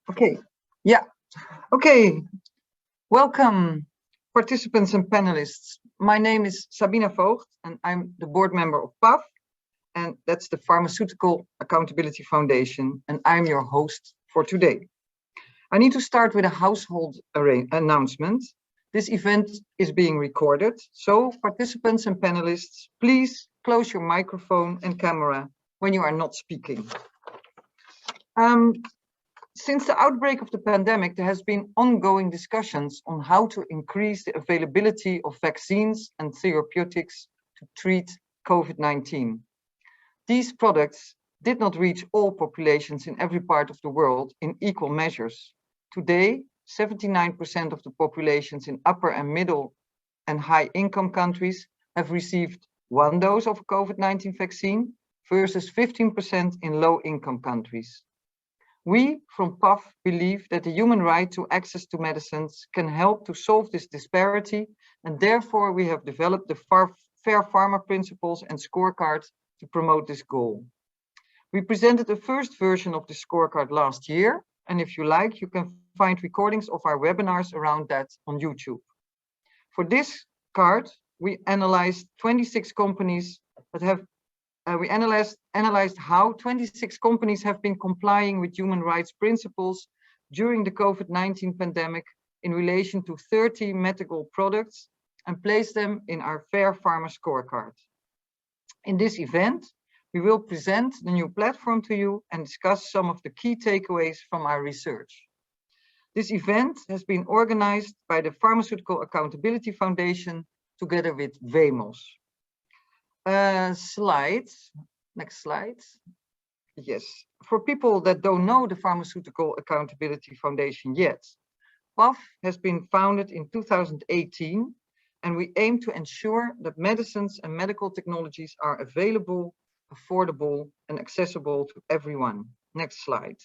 Okay, yeah. Okay, welcome participants and panelists. My name is Sabina Voogd and I'm the board member of PAF, and that's the Pharmaceutical Accountability Foundation, and I'm your host for today. I need to start with a household announcement. This event is being recorded, so participants and panelists, please close your microphone and camera when you are not speaking. Since the outbreak of the pandemic, there has been ongoing discussions on how to increase the availability of vaccines and therapeutics to treat COVID-19. These products did not reach all populations in every part of the world in equal measures. Today, 79% of the populations in upper and middle and high income countries have received one dose of a COVID-19 vaccine versus 15% in low income countries. We from PAF believe that the human right to access to medicines can help to solve this disparity, and therefore we have developed the Fair Pharma Principles and Scorecard to promote this goal. We presented the first version of the scorecard last year, and if you like, you can find recordings of our webinars around that on YouTube. For this card, we analyzed 26 companies that have we analyzed how 26 companies have been complying with human rights principles during the COVID-19 pandemic in relation to 30 medical products and placed them in our Fair Pharma Scorecard. In this event, we will present the new platform to you and discuss some of the key takeaways from our research. This event has been organized by the Pharmaceutical Accountability Foundation together with Wemos. Slides, next slide. Yes, for people that don't know the Pharmaceutical Accountability Foundation yet, PAF has been founded in 2018, and we aim to ensure that medicines and medical technologies are available, affordable, and accessible to everyone. Next slide.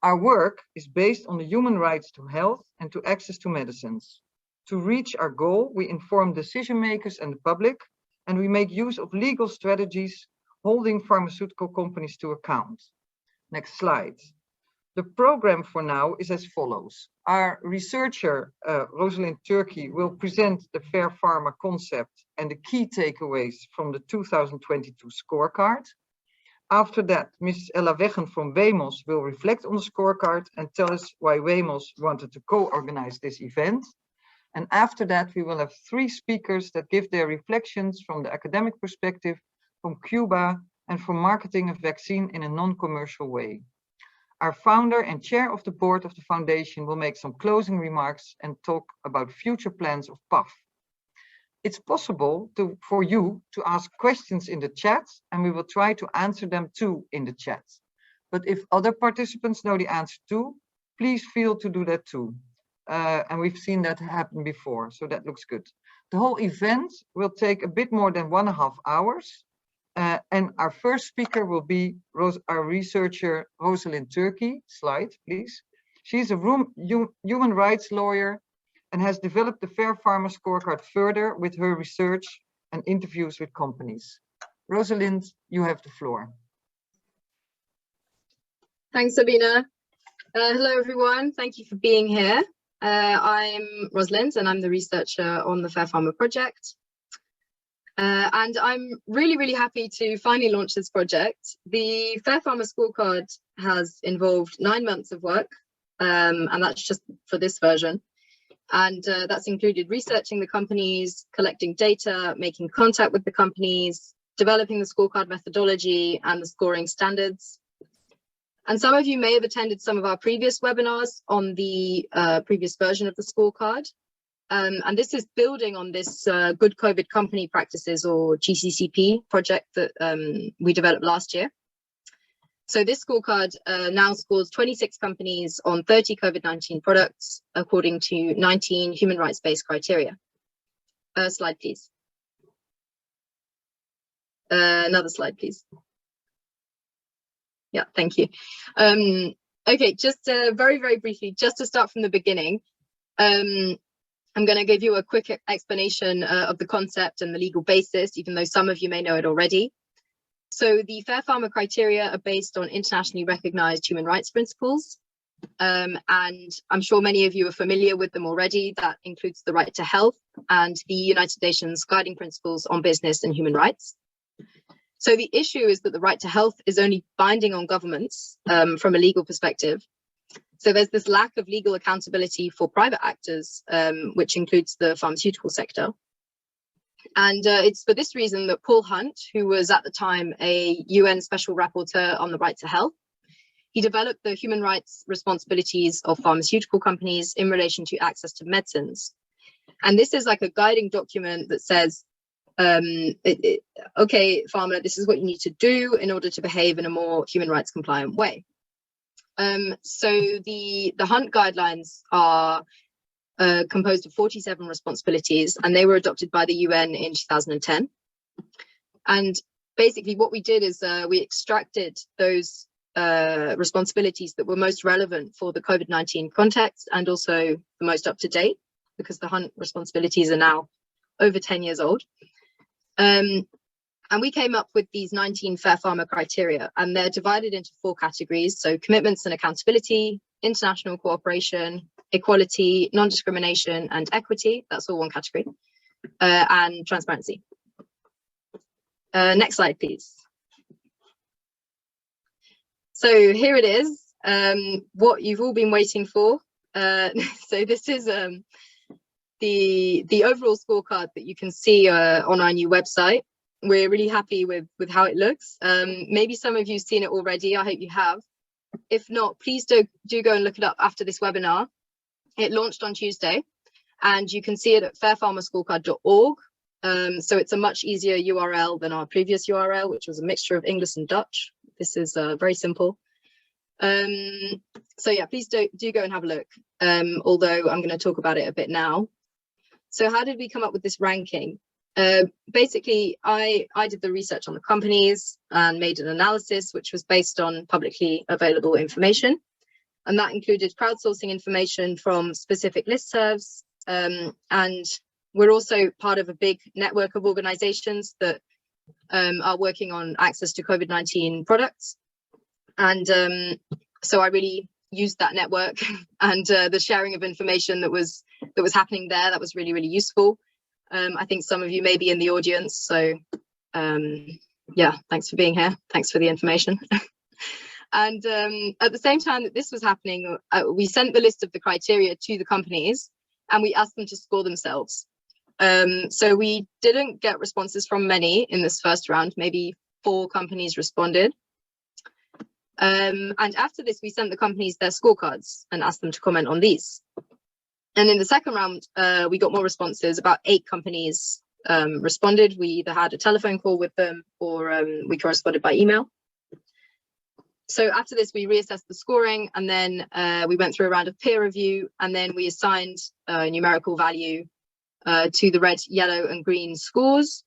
Our work is based on the human rights to health and to access to medicines. To reach our goal, we inform decision makers and the public, and we make use of legal strategies holding pharmaceutical companies to account. Next slide. The program for now is as follows. Our researcher, Rosalind Turkie, will present the Fair Pharma concept and the key takeaways from the 2022 scorecard. After that, Ms. Weggen from Wemos will reflect on the scorecard and tell us why Wemos wanted to co-organize this event. And after that, we will have 3 speakers that give their reflections from the academic perspective, from Cuba, and from marketing a vaccine in a non-commercial way. Our founder and chair of the board of the foundation will make some closing remarks and talk about future plans of PAF. It's possible for you to ask questions in the chat, and we will try to answer them too in the chat. But if other participants know the answer too, please feel to do that too. And we've seen that happen before, so that looks good. The whole event will take a bit more than 1.5 hours. And our first speaker will be our researcher, Rosalind Turkie. Slide, please. She's a human rights lawyer and has developed the Fair Pharma Scorecard further with her research and interviews with companies. Rosalind, you have the floor. Thanks, Sabina. Hello, everyone. Thank you for being here. I'm Rosalind, and I'm the researcher on the Fair Pharma project. And I'm really happy to finally launch this project. The Fair Pharma Scorecard has involved 9 months of work, and that's just for this version. And that's included researching the companies, collecting data, making contact with the companies, developing the scorecard methodology and the scoring standards. And some of you may have attended some of our previous webinars on the previous version of the scorecard. And this is building on this Good COVID Company Practices, or GCCP, project that we developed last year. So this scorecard now scores 26 companies on 30 COVID-19 products according to 19 human rights-based criteria. Slide, please. Another slide, please. Yeah, thank you. Okay, just very briefly, just to start from the beginning, I'm going to give you a quick explanation of the concept and the legal basis, even though some of you may know it already. So the Fair Pharma criteria are based on internationally recognized human rights principles. And I'm sure many of you are familiar with them already. That includes the right to health and the United Nations Guiding Principles on Business and Human Rights. So the issue is that the right to health is only binding on governments from a legal perspective. So there's this lack of legal accountability for private actors, which includes the pharmaceutical sector. And it's for this reason that Paul Hunt, who was at the time a UN Special Rapporteur on the right to health, he developed the human rights responsibilities of pharmaceutical companies in relation to access to medicines. And this is like a guiding document that says, okay, pharma, this is what you need to do in order to behave in a more human rights compliant way. So the Hunt guidelines are composed of 47 responsibilities, and they were adopted by the UN in 2010. And basically what we did is we extracted those responsibilities that were most relevant for the COVID-19 context and also the most up to date, because the Hunt responsibilities are now over 10 years old. And we came up with these 19 Fair Pharma criteria, and they're divided into 4 categories. So commitments and accountability, international cooperation, equality, non-discrimination, and equity. That's all one category. And transparency. Next slide, please. So here it is, what you've all been waiting for. So this is the overall scorecard that you can see on our new website. We're really happy with how it looks. Maybe some of you've seen it already. I hope you have. If not, please do go and look it up after this webinar. It launched on Tuesday, and you can see it at fairpharmascorecard.org. So it's a much easier URL than our previous URL, which was a mixture of English and Dutch. This is very simple. So yeah, please do go and have a look, although I'm going to talk about it a bit now. So how did we come up with this ranking? Basically, I did the research on the companies and made an analysis which was based on publicly available information. And that included crowdsourcing information from specific listservs. And we're also part of a big network of organizations that are working on access to COVID-19 products. And so I really used that network and the sharing of information that was happening there. That was really, really useful. I think some of you may be in the audience, so yeah, thanks for being here. Thanks for the information. And at the same time that this was happening, we sent the list of the criteria to the companies and we asked them to score themselves. So we didn't get responses from many in this first round, maybe 4 companies responded. And after this, we sent the companies their scorecards and asked them to comment on these. And in the second round, we got more responses. About 8 companies responded. We either had a telephone call with them or we corresponded by email. So after this, we reassessed the scoring, and then we went through a round of peer review, and then we assigned a numerical value to the red, yellow, and green scores.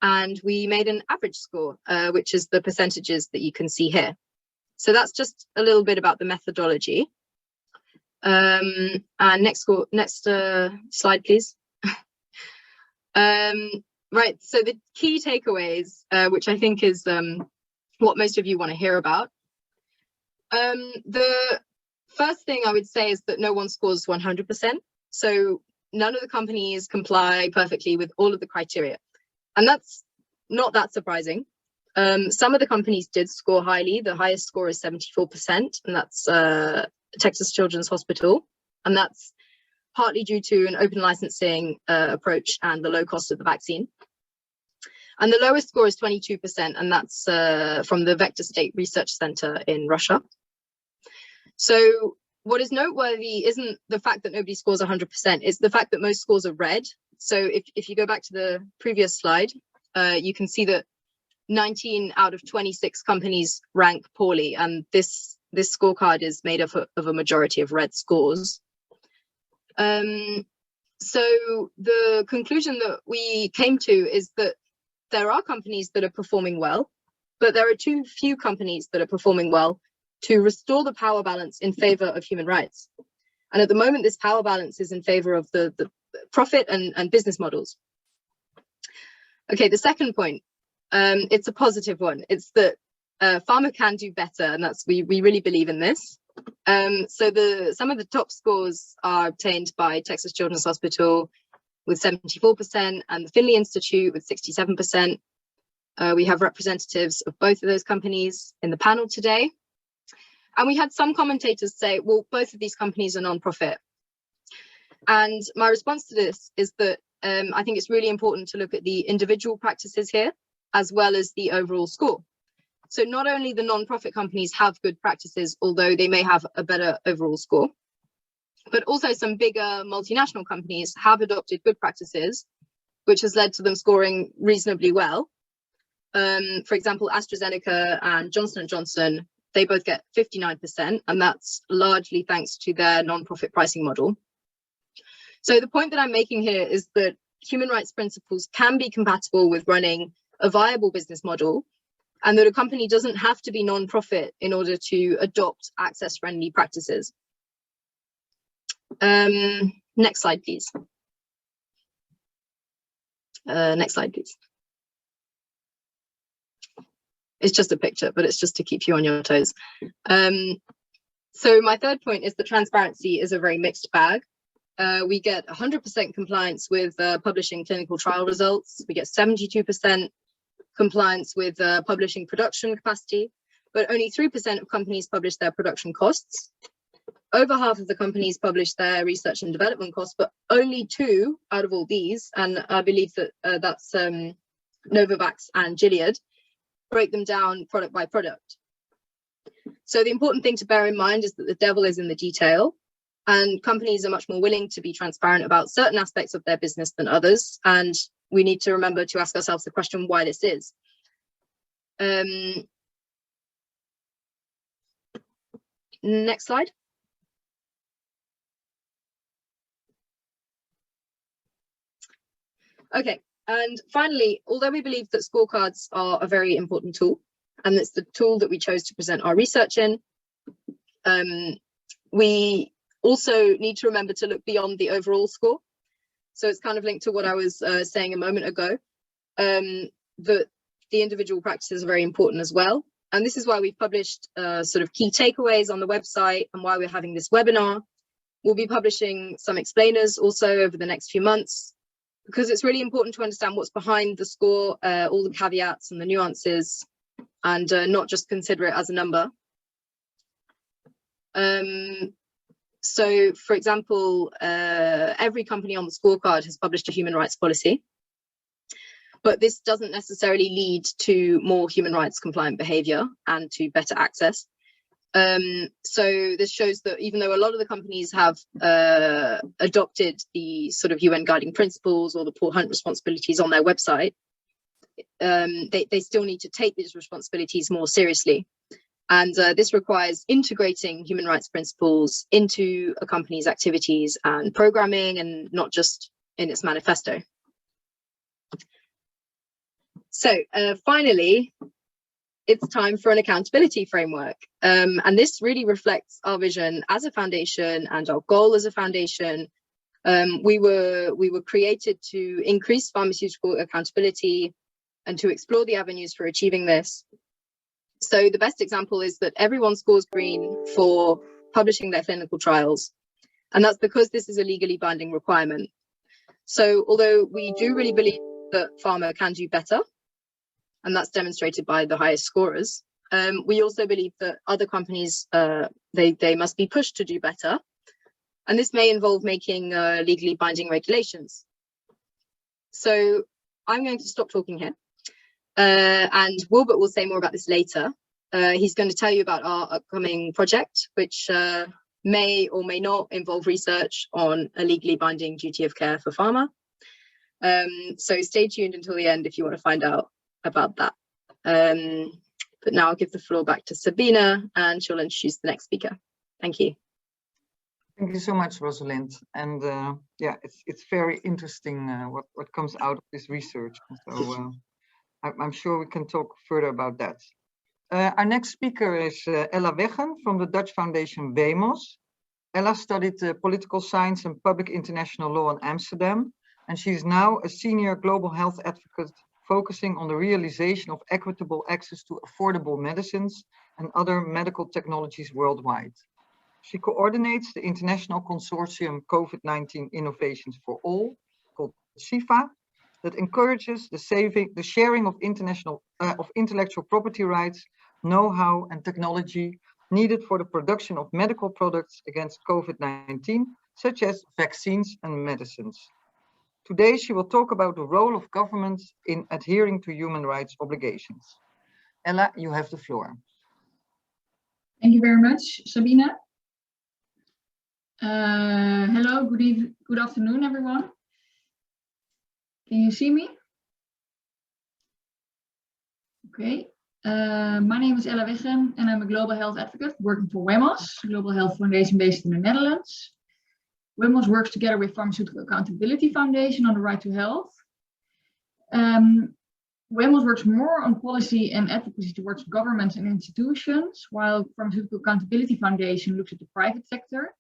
And we made an average score, which is the percentages that you can see here. So that's just a little bit about the methodology. And next slide, please. Right, so the key takeaways, which I think is what most of you want to hear about. The first thing I would say is that no one scores 100%. So none of the companies comply perfectly with all of the criteria. And that's not that surprising. Some of the companies did score highly. The highest score is 74%, and that's Texas Children's Hospital. And that's partly due to an open licensing approach and the low cost of the vaccine. And the lowest score is 22%, and that's from the Vector State Research Center in Russia. So what is noteworthy isn't the fact that nobody scores 100%, it's the fact that most scores are red. So if you go back to the previous slide, you can see that 19 out of 26 companies rank poorly, and this scorecard is made up of a majority of red scores. So the conclusion that we came to is that there are companies that are performing well, but there are too few companies that are performing well to restore the power balance in favor of human rights. And at the moment, this power balance is in favor of the profit and business models. Okay, the second point, it's a positive one. It's that pharma can do better, and we really believe in this. So some of the top scores are obtained by Texas Children's Hospital with 74% and the Finlay Institute with 67%. We have representatives of both of those companies in the panel today. And we had some commentators say, well, both of these companies are non-profit. And my response to this is that I think it's really important to look at the individual practices here, as well as the overall score. So not only the non-profit companies have good practices, although they may have a better overall score, but also some bigger multinational companies have adopted good practices, which has led to them scoring reasonably well. For example, AstraZeneca and Johnson & Johnson, they both get 59%, and that's largely thanks to their non-profit pricing model. So the point that I'm making here is that human rights principles can be compatible with running a viable business model, and that a company doesn't have to be non-profit in order to adopt access-friendly practices. Next slide, please. Next slide, please. It's just a picture, but it's just to keep you on your toes. So my third point is that transparency is a very mixed bag. We get 100% compliance with publishing clinical trial results. We get 72% compliance with publishing production capacity, but only 3% of companies publish their production costs. Over half of the companies publish their research and development costs, but only 2 out of all these, and I believe that that's Novavax and Gilead, break them down product by product. So the important thing to bear in mind is that the devil is in the detail, and companies are much more willing to be transparent about certain aspects of their business than others, and we need to remember to ask ourselves the question why this is. Next slide. Okay, and finally, although we believe that scorecards are a very important tool, and it's the tool that we chose to present our research in, we also need to remember to look beyond the overall score. So it's kind of linked to what I was saying a moment ago, that the individual practices are very important as well. And this is why we've published sort of key takeaways on the website and why we're having this webinar. We'll be publishing some explainers also over the next few months, because it's really important to understand what's behind the score, all the caveats and the nuances, and not just consider it as a number. So, for example, every company on the scorecard has published a human rights policy, but this doesn't necessarily lead to more human rights compliant behavior and to better access. So this shows that even though a lot of the companies have adopted the sort of UN guiding principles or the poor hunt responsibilities on their website, they still need to take these responsibilities more seriously. And this requires integrating human rights principles into a company's activities and programming, and not just in its manifesto. So finally, it's time for an accountability framework. And this really reflects our vision as a foundation and our goal as a foundation. We were created to increase pharmaceutical accountability and to explore the avenues for achieving this. So the best example is that everyone scores green for publishing their clinical trials. And that's because this is a legally binding requirement. So although we do really believe that pharma can do better, and that's demonstrated by the highest scorers, we also believe that other companies, they must be pushed to do better. And this may involve making legally binding regulations. So I'm going to stop talking here. And Wilbert will say more about this later. He's going to tell you about our upcoming project, which may or may not involve research on a legally binding duty of care for pharma. So stay tuned until the end if you want to find out about that. But now I'll give the floor back to Sabina, and she'll introduce the next speaker. Thank you. Thank you so much, Rosalind. And yeah, it's very interesting what comes out of this research. So I'm sure we can talk further about that. Our next speaker is Ella Weggen from the Dutch foundation Wemos. Ella studied political science and public international law in Amsterdam, and she's now a senior global health advocate focusing on the realization of equitable access to affordable medicines and other medical technologies worldwide. She coordinates the international consortium COVID-19 Innovations for All, called CIFA, that encourages the sharing of intellectual property rights, know-how and technology needed for the production of medical products against COVID-19, such as vaccines and medicines. Today, she will talk about the role of governments in adhering to human rights obligations. Ella, you have the floor. Thank you very much, Sabina. Hello, good afternoon, everyone. Can you see me? Okay. My name is Ella Weggen and I'm a global health advocate working for Wemos, a global health foundation based in the Netherlands. Wemos works together with Pharmaceutical Accountability Foundation on the right to health. Wemos works more on policy and advocacy towards governments and institutions, while Pharmaceutical Accountability Foundation looks at the private sector.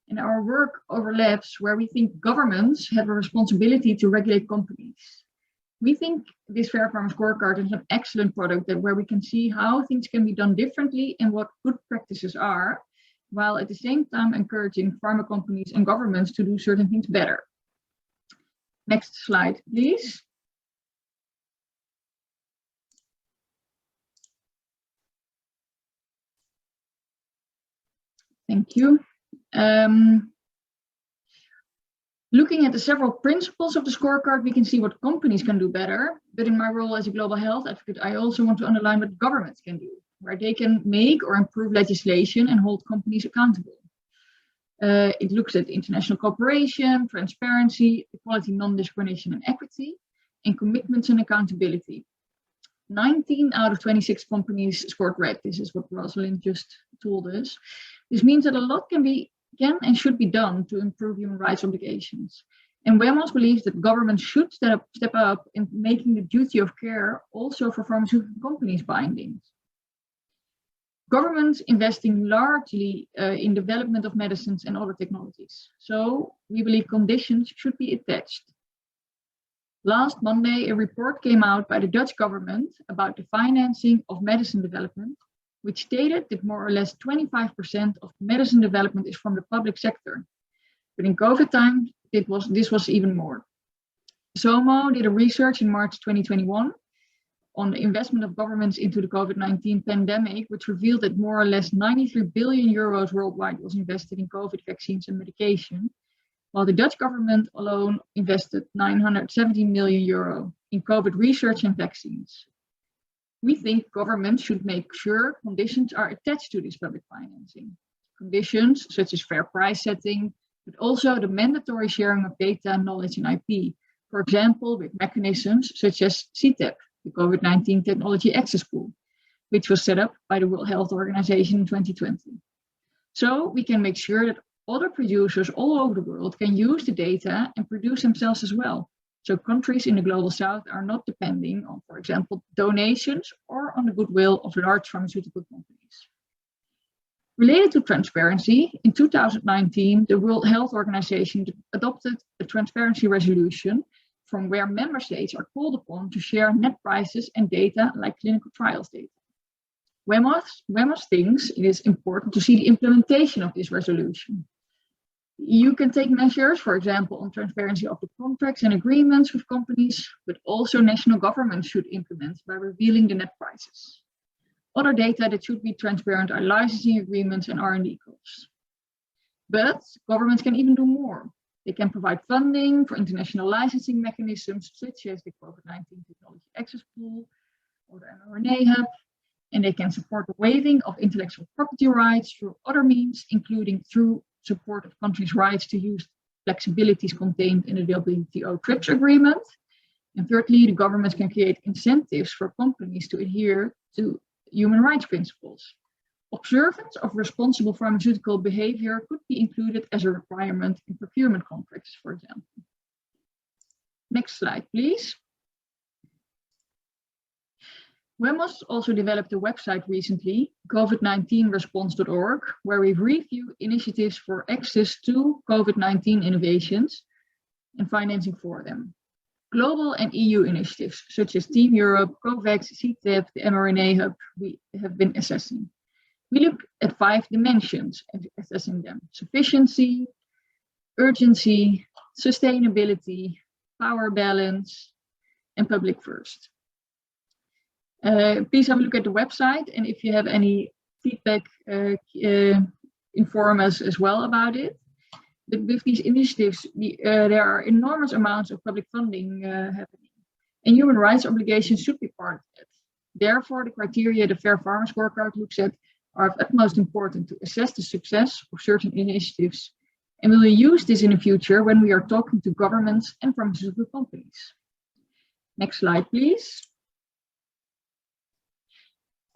And our work overlaps where we think governments have a responsibility to regulate companies. We think this Fair Pharma Scorecard is an excellent product where we can see how things can be done differently and what good practices are, while at the same time encouraging pharma companies and governments to do certain things better. Next slide, please. Thank you. Looking at the several principles of the scorecard, we can see what companies can do better. But in my role as a global health advocate, I also want to underline what governments can do, where they can make or improve legislation and hold companies accountable. It looks at international cooperation, transparency, equality, non-discrimination and equity, and commitments and accountability. 19 out of 26 companies scored red. This is what Rosalind just told us. This means that a lot can and should be done to improve human rights obligations. And Wemos believes that governments should step up in making the duty of care also for pharmaceutical companies binding. Governments investing largely in development of medicines and other technologies. So we believe conditions should be attached. Last Monday, a report came out by the Dutch government about the financing of medicine development, which stated that more or less 25% of medicine development is from the public sector. But in COVID time, this was even more. SOMO did a research in March 2021 on the investment of governments into the COVID-19 pandemic, which revealed that more or less 93 billion euros worldwide was invested in COVID vaccines and medication, while the Dutch government alone invested 970 million euro in COVID research and vaccines. We think governments should make sure conditions are attached to this public financing. Conditions such as fair price setting, but also the mandatory sharing of data, knowledge and IP. For example, with mechanisms such as CTAP, the COVID-19 Technology Access Pool, which was set up by the World Health Organization in 2020. So we can make sure that other producers all over the world can use the data and produce themselves as well. So countries in the global south are not depending on, for example, donations or on the goodwill of large pharmaceutical companies. Related to transparency, in 2019, the World Health Organization adopted a transparency resolution from where member states are called upon to share net prices and data like clinical trials data. Wemos thinks it is important to see the implementation of this resolution. You can take measures, for example, on transparency of the contracts and agreements with companies, but also national governments should implement by revealing the net prices. Other data that should be transparent are licensing agreements and R&D costs. But governments can even do more. They can provide funding for international licensing mechanisms, such as the COVID-19 Technology Access Pool or the mRNA Hub, and they can support the waiving of intellectual property rights through other means, including through support of countries' rights to use flexibilities contained in the WTO TRIPS agreement. And thirdly, the governments can create incentives for companies to adhere to human rights principles. Observance of responsible pharmaceutical behavior could be included as a requirement in procurement contracts, for example. Next slide, please. Wemos also developed a website recently, COVID-19response.org, where we review initiatives for access to COVID-19 innovations and financing for them. Global and EU initiatives, such as Team Europe, COVAX, CTAP, the mRNA Hub, we have been assessing. We look at 5 dimensions, assessing them: sufficiency, urgency, sustainability, power balance, and public first. Please have a look at the website, and if you have any feedback, inform us as well about it. But with these initiatives, there are enormous amounts of public funding happening, and human rights obligations should be part of it. Therefore, the criteria the Fair Pharma Scorecard looks at are of utmost importance to assess the success of certain initiatives, and we will use this in the future when we are talking to governments and pharmaceutical companies. Next slide, please.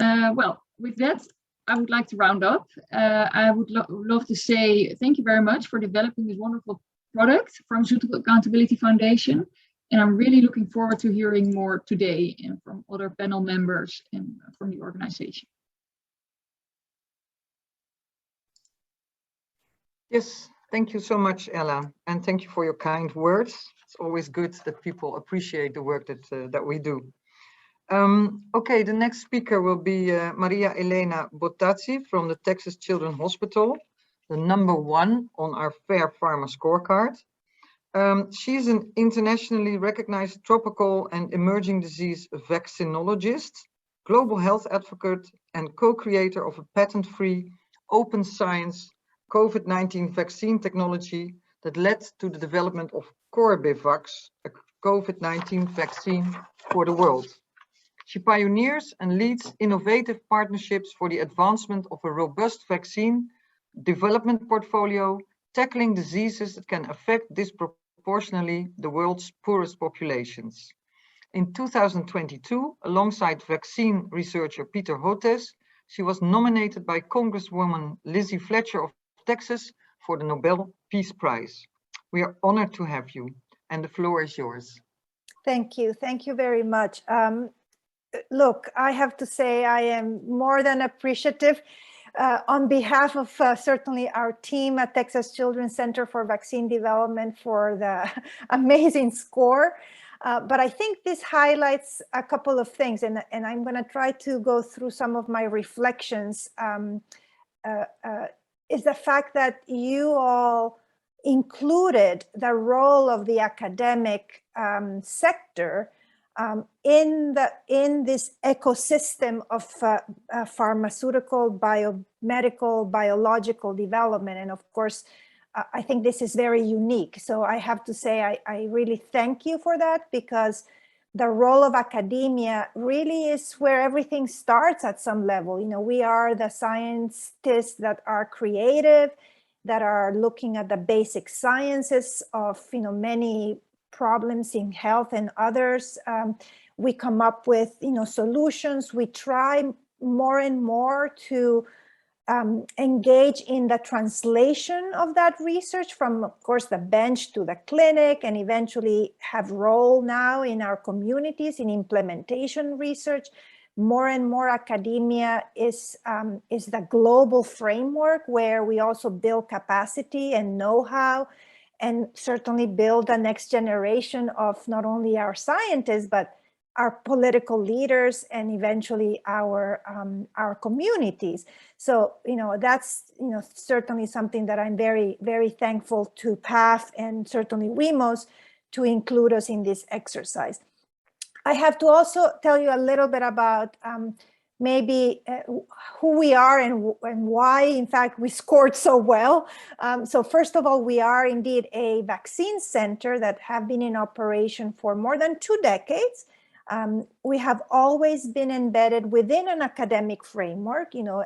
Well, with that, I would like to round up. I would love to say thank you very much for developing this wonderful product, Pharmaceutical Accountability Foundation. And I'm really looking forward to hearing more today and from other panel members and from the organization. Yes, thank you so much, Ella. And thank you for your kind words. It's always good that people appreciate the work that we do. Okay, the next speaker will be Maria Elena Bottazzi from the Texas Children's Hospital, the #1 on our Fair Pharma Scorecard. She's an internationally recognized tropical and emerging disease vaccinologist, global health advocate, and co-creator of a patent-free, open science COVID-19 vaccine technology that led to the development of Corbevax, a COVID-19 vaccine for the world. She pioneers and leads innovative partnerships for the advancement of a robust vaccine development portfolio, tackling diseases that can affect disproportionately the world's poorest populations. In 2022, alongside vaccine researcher Peter Hotez, she was nominated by Congresswoman Lizzie Fletcher of Texas for the Nobel Peace Prize. We are honored to have you, and the floor is yours. Thank you. Thank you very much. Look, I have to say I am more than appreciative on behalf of certainly our team at Texas Children's Center for Vaccine Development for the amazing score. But I think this highlights a couple of things, and I'm going to try to go through some of my reflections. Is the fact that you all included the role of the academic sector in this ecosystem of pharmaceutical, biomedical, biological development. And of course, I think this is very unique. So I have to say, I really thank you for that, because the role of academia really is where everything starts at some level. You know, we are the scientists that are creative, that are looking at the basic sciences of, you know, many problems in health and others. We come up with, you know, solutions. We try more and more to engage in the translation of that research from, of course, the bench to the clinic, and eventually have role now in our communities in implementation research. More and more academia is the global framework where we also build capacity and know-how, and certainly build the next generation of not only our scientists, but our political leaders, and eventually our communities. So, you know, that's, you know, certainly something that I'm very, very thankful to PAF and certainly Wemos to include us in this exercise. I have to also tell you a little bit about maybe who we are and why, in fact, we scored so well. So first of all, we are indeed a vaccine center that have been in operation for more than 2 decades. We have always been embedded within an academic framework. You know,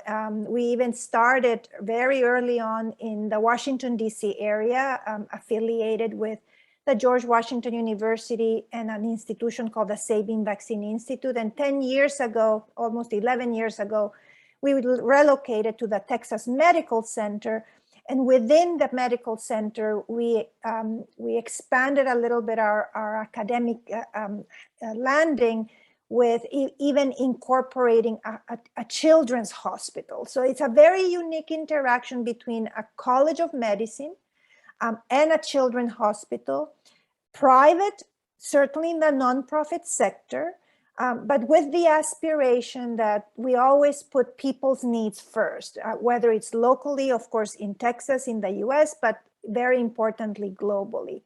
we even started very early on in the Washington, D.C. area, affiliated with the George Washington University and an institution called the Sabin Vaccine Institute. And 10 years ago, almost 11 years ago, we relocated to the Texas Medical Center. And within the medical center, we expanded a little bit our academic landing with even incorporating a children's hospital. So it's a very unique interaction between a college of medicine and a children's hospital, private, certainly in the nonprofit sector, but with the aspiration that we always put people's needs first, whether it's locally, of course, in Texas, in the US, but very importantly, globally.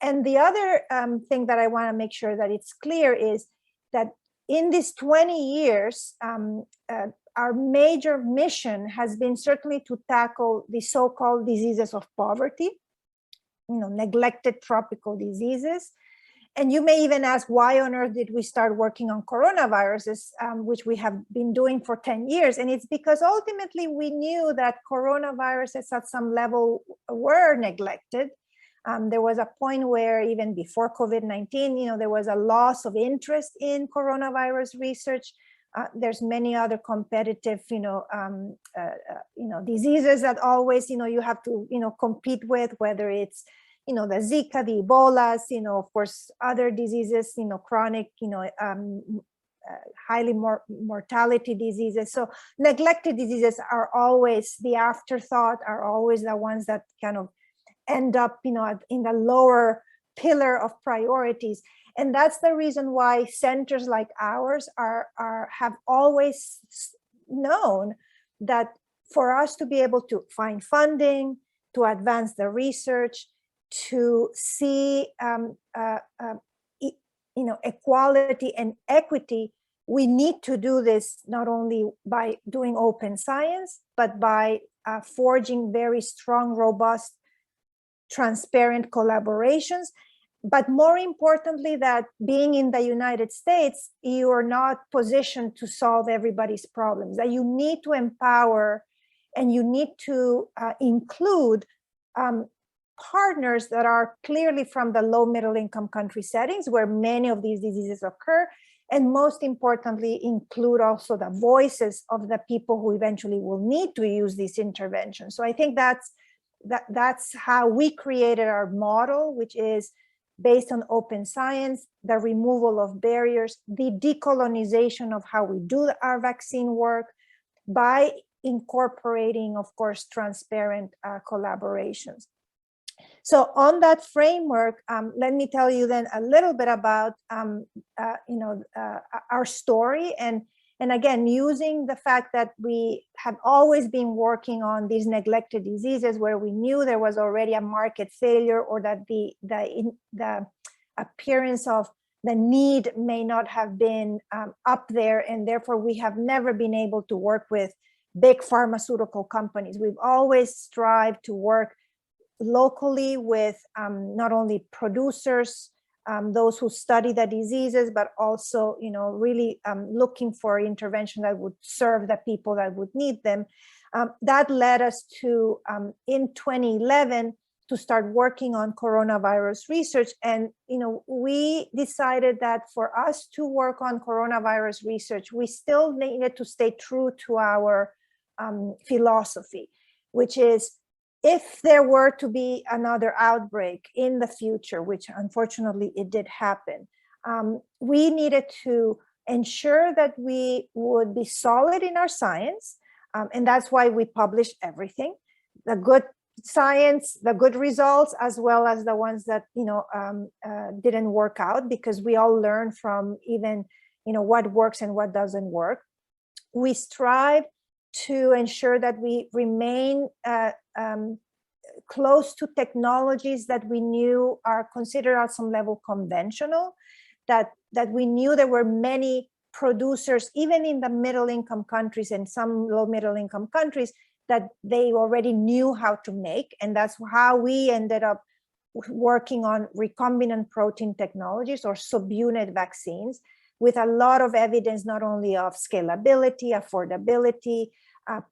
And the other thing that I want to make sure that it's clear is that in these 20 years, our major mission has been certainly to tackle the so-called diseases of poverty, neglected tropical diseases. And you may even ask, why on earth did we start working on coronaviruses, which we have been doing for 10 years? And it's because ultimately we knew that coronaviruses at some level were neglected. There was a point where even before COVID-19, there was a loss of interest in coronavirus research. There's many other competitive, diseases that always, you have to, compete with, whether it's, the Zika, the Ebolas, of course, other diseases, chronic, highly mortality diseases. So neglected diseases are always the afterthought, are always the ones that kind of end up, in the lower pillar of priorities. And that's the reason why centers like ours have always known that for us to be able to find funding, to advance the research, to see equality and equity, we need to do this not only by doing open science, but by forging very strong, robust, transparent collaborations. But more importantly, that being in the United States, you are not positioned to solve everybody's problems, that you need to empower and you need to include partners that are clearly from the low middle income country settings where many of these diseases occur. And most importantly, include also the voices of the people who eventually will need to use these interventions. So I think that's how we created our model, which is based on open science, the removal of barriers, the decolonization of how we do our vaccine work by incorporating, of course, transparent collaborations. So on that framework, let me tell you then a little bit about our story, and again, using the fact that we have always been working on these neglected diseases where we knew there was already a market failure, or that the appearance of the need may not have been up there, and therefore we have never been able to work with big pharmaceutical companies. We've always strived to work locally with not only producers, those who study the diseases, but also, really looking for intervention that would serve the people that would need them. That led us to, in 2011, to start working on coronavirus research. And, we decided that for us to work on coronavirus research, we still needed to stay true to our philosophy, which is, if there were to be another outbreak in the future, which unfortunately it did happen, we needed to ensure that we would be solid in our science. And that's why we published everything, the good science, the good results, as well as the ones that, didn't work out, because we all learn from even, what works and what doesn't work. We strive to ensure that we remain close to technologies that we knew are considered at some level conventional, that we knew there were many producers, even in the middle income countries and some low middle income countries, that they already knew how to make. And that's how we ended up working on recombinant protein technologies, or subunit vaccines, with a lot of evidence, not only of scalability, affordability,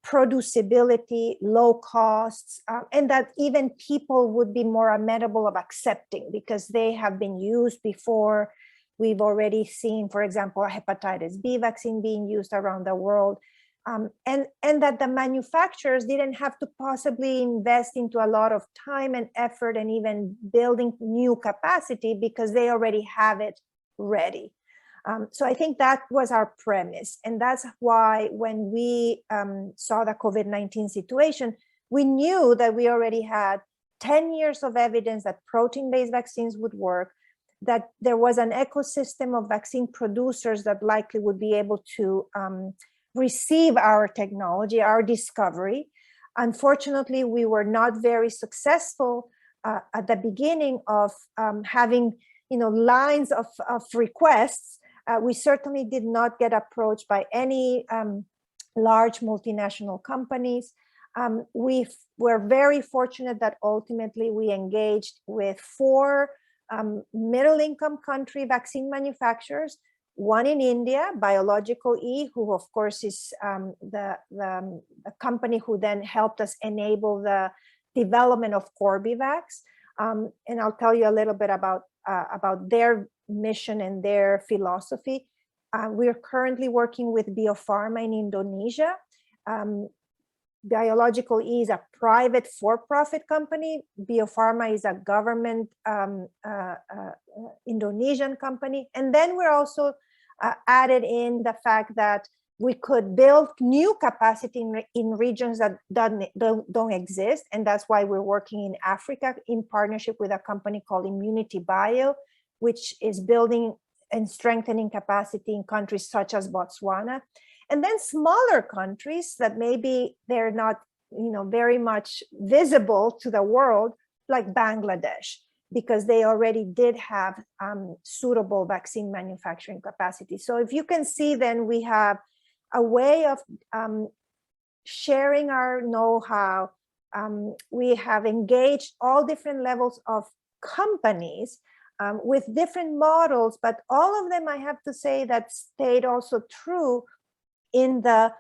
producibility, low costs, and that even people would be more amenable of accepting because they have been used before. We've already seen, for example, a hepatitis B vaccine being used around the world, and that the manufacturers didn't have to possibly invest into a lot of time and effort and even building new capacity because they already have it ready. So I think that was our premise. And that's why when we saw the COVID-19 situation, we knew that we already had 10 years of evidence that protein-based vaccines would work, that there was an ecosystem of vaccine producers that likely would be able to receive our technology, our discovery. Unfortunately, we were not very successful at the beginning of having, lines of requests. We certainly did not get approached by any large multinational companies. We were very fortunate that ultimately we engaged with 4 middle-income country vaccine manufacturers, one in India, Biological E, who of course is the company who then helped us enable the development of Corbevax. And I'll tell you a little bit about their mission and their philosophy. We're currently working with Bio Farma in Indonesia. Biological E is a private for-profit company. Bio Farma is a government Indonesian company. And then we're also added in the fact that we could build new capacity in regions that don't exist. And that's why we're working in Africa in partnership with a company called Immunity Bio, which is building and strengthening capacity in countries such as Botswana. And then smaller countries that maybe they're not, very much visible to the world, like Bangladesh, because they already did have suitable vaccine manufacturing capacity. So if you can see, then we have a way of sharing our know-how. We have engaged all different levels of companies with different models, but all of them, I have to say, that stayed also true in the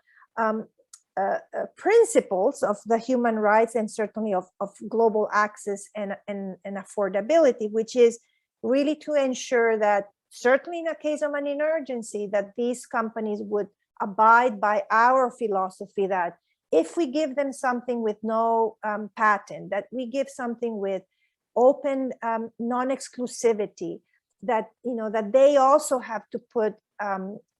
principles of the human rights and certainly of global access and affordability, which is really to ensure that certainly in a case of an emergency, that these companies would abide by our philosophy that if we give them something with no patent, that we give something with open non-exclusivity, that that they also have to put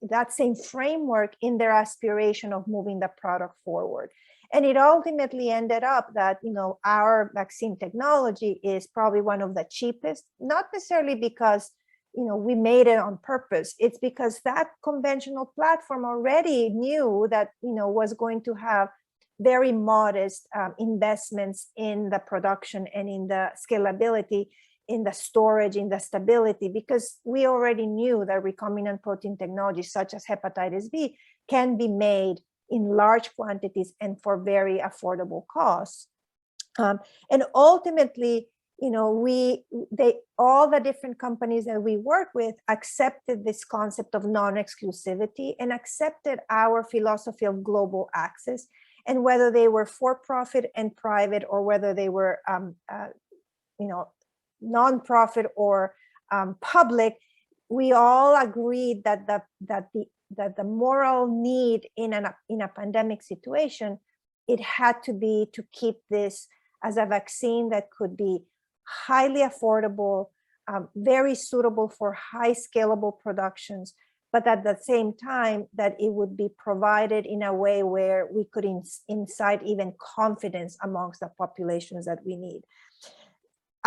that same framework in their aspiration of moving the product forward. And it ultimately ended up that our vaccine technology is probably one of the cheapest, not necessarily because we made it on purpose. It's because that conventional platform already knew that was going to have very modest investments in the production and in the scalability, in the storage, in the stability, because we already knew that recombinant protein technologies such as hepatitis B can be made in large quantities and for very affordable costs. And ultimately, all the different companies that we work with accepted this concept of non-exclusivity and accepted our philosophy of global access. And whether they were for-profit and private, or whether they were, non-profit or public, we all agreed that the moral need in a pandemic situation, it had to be to keep this as a vaccine that could be highly affordable, very suitable for high scalable productions, but at the same time that it would be provided in a way where we could incite even confidence amongst the populations that we need.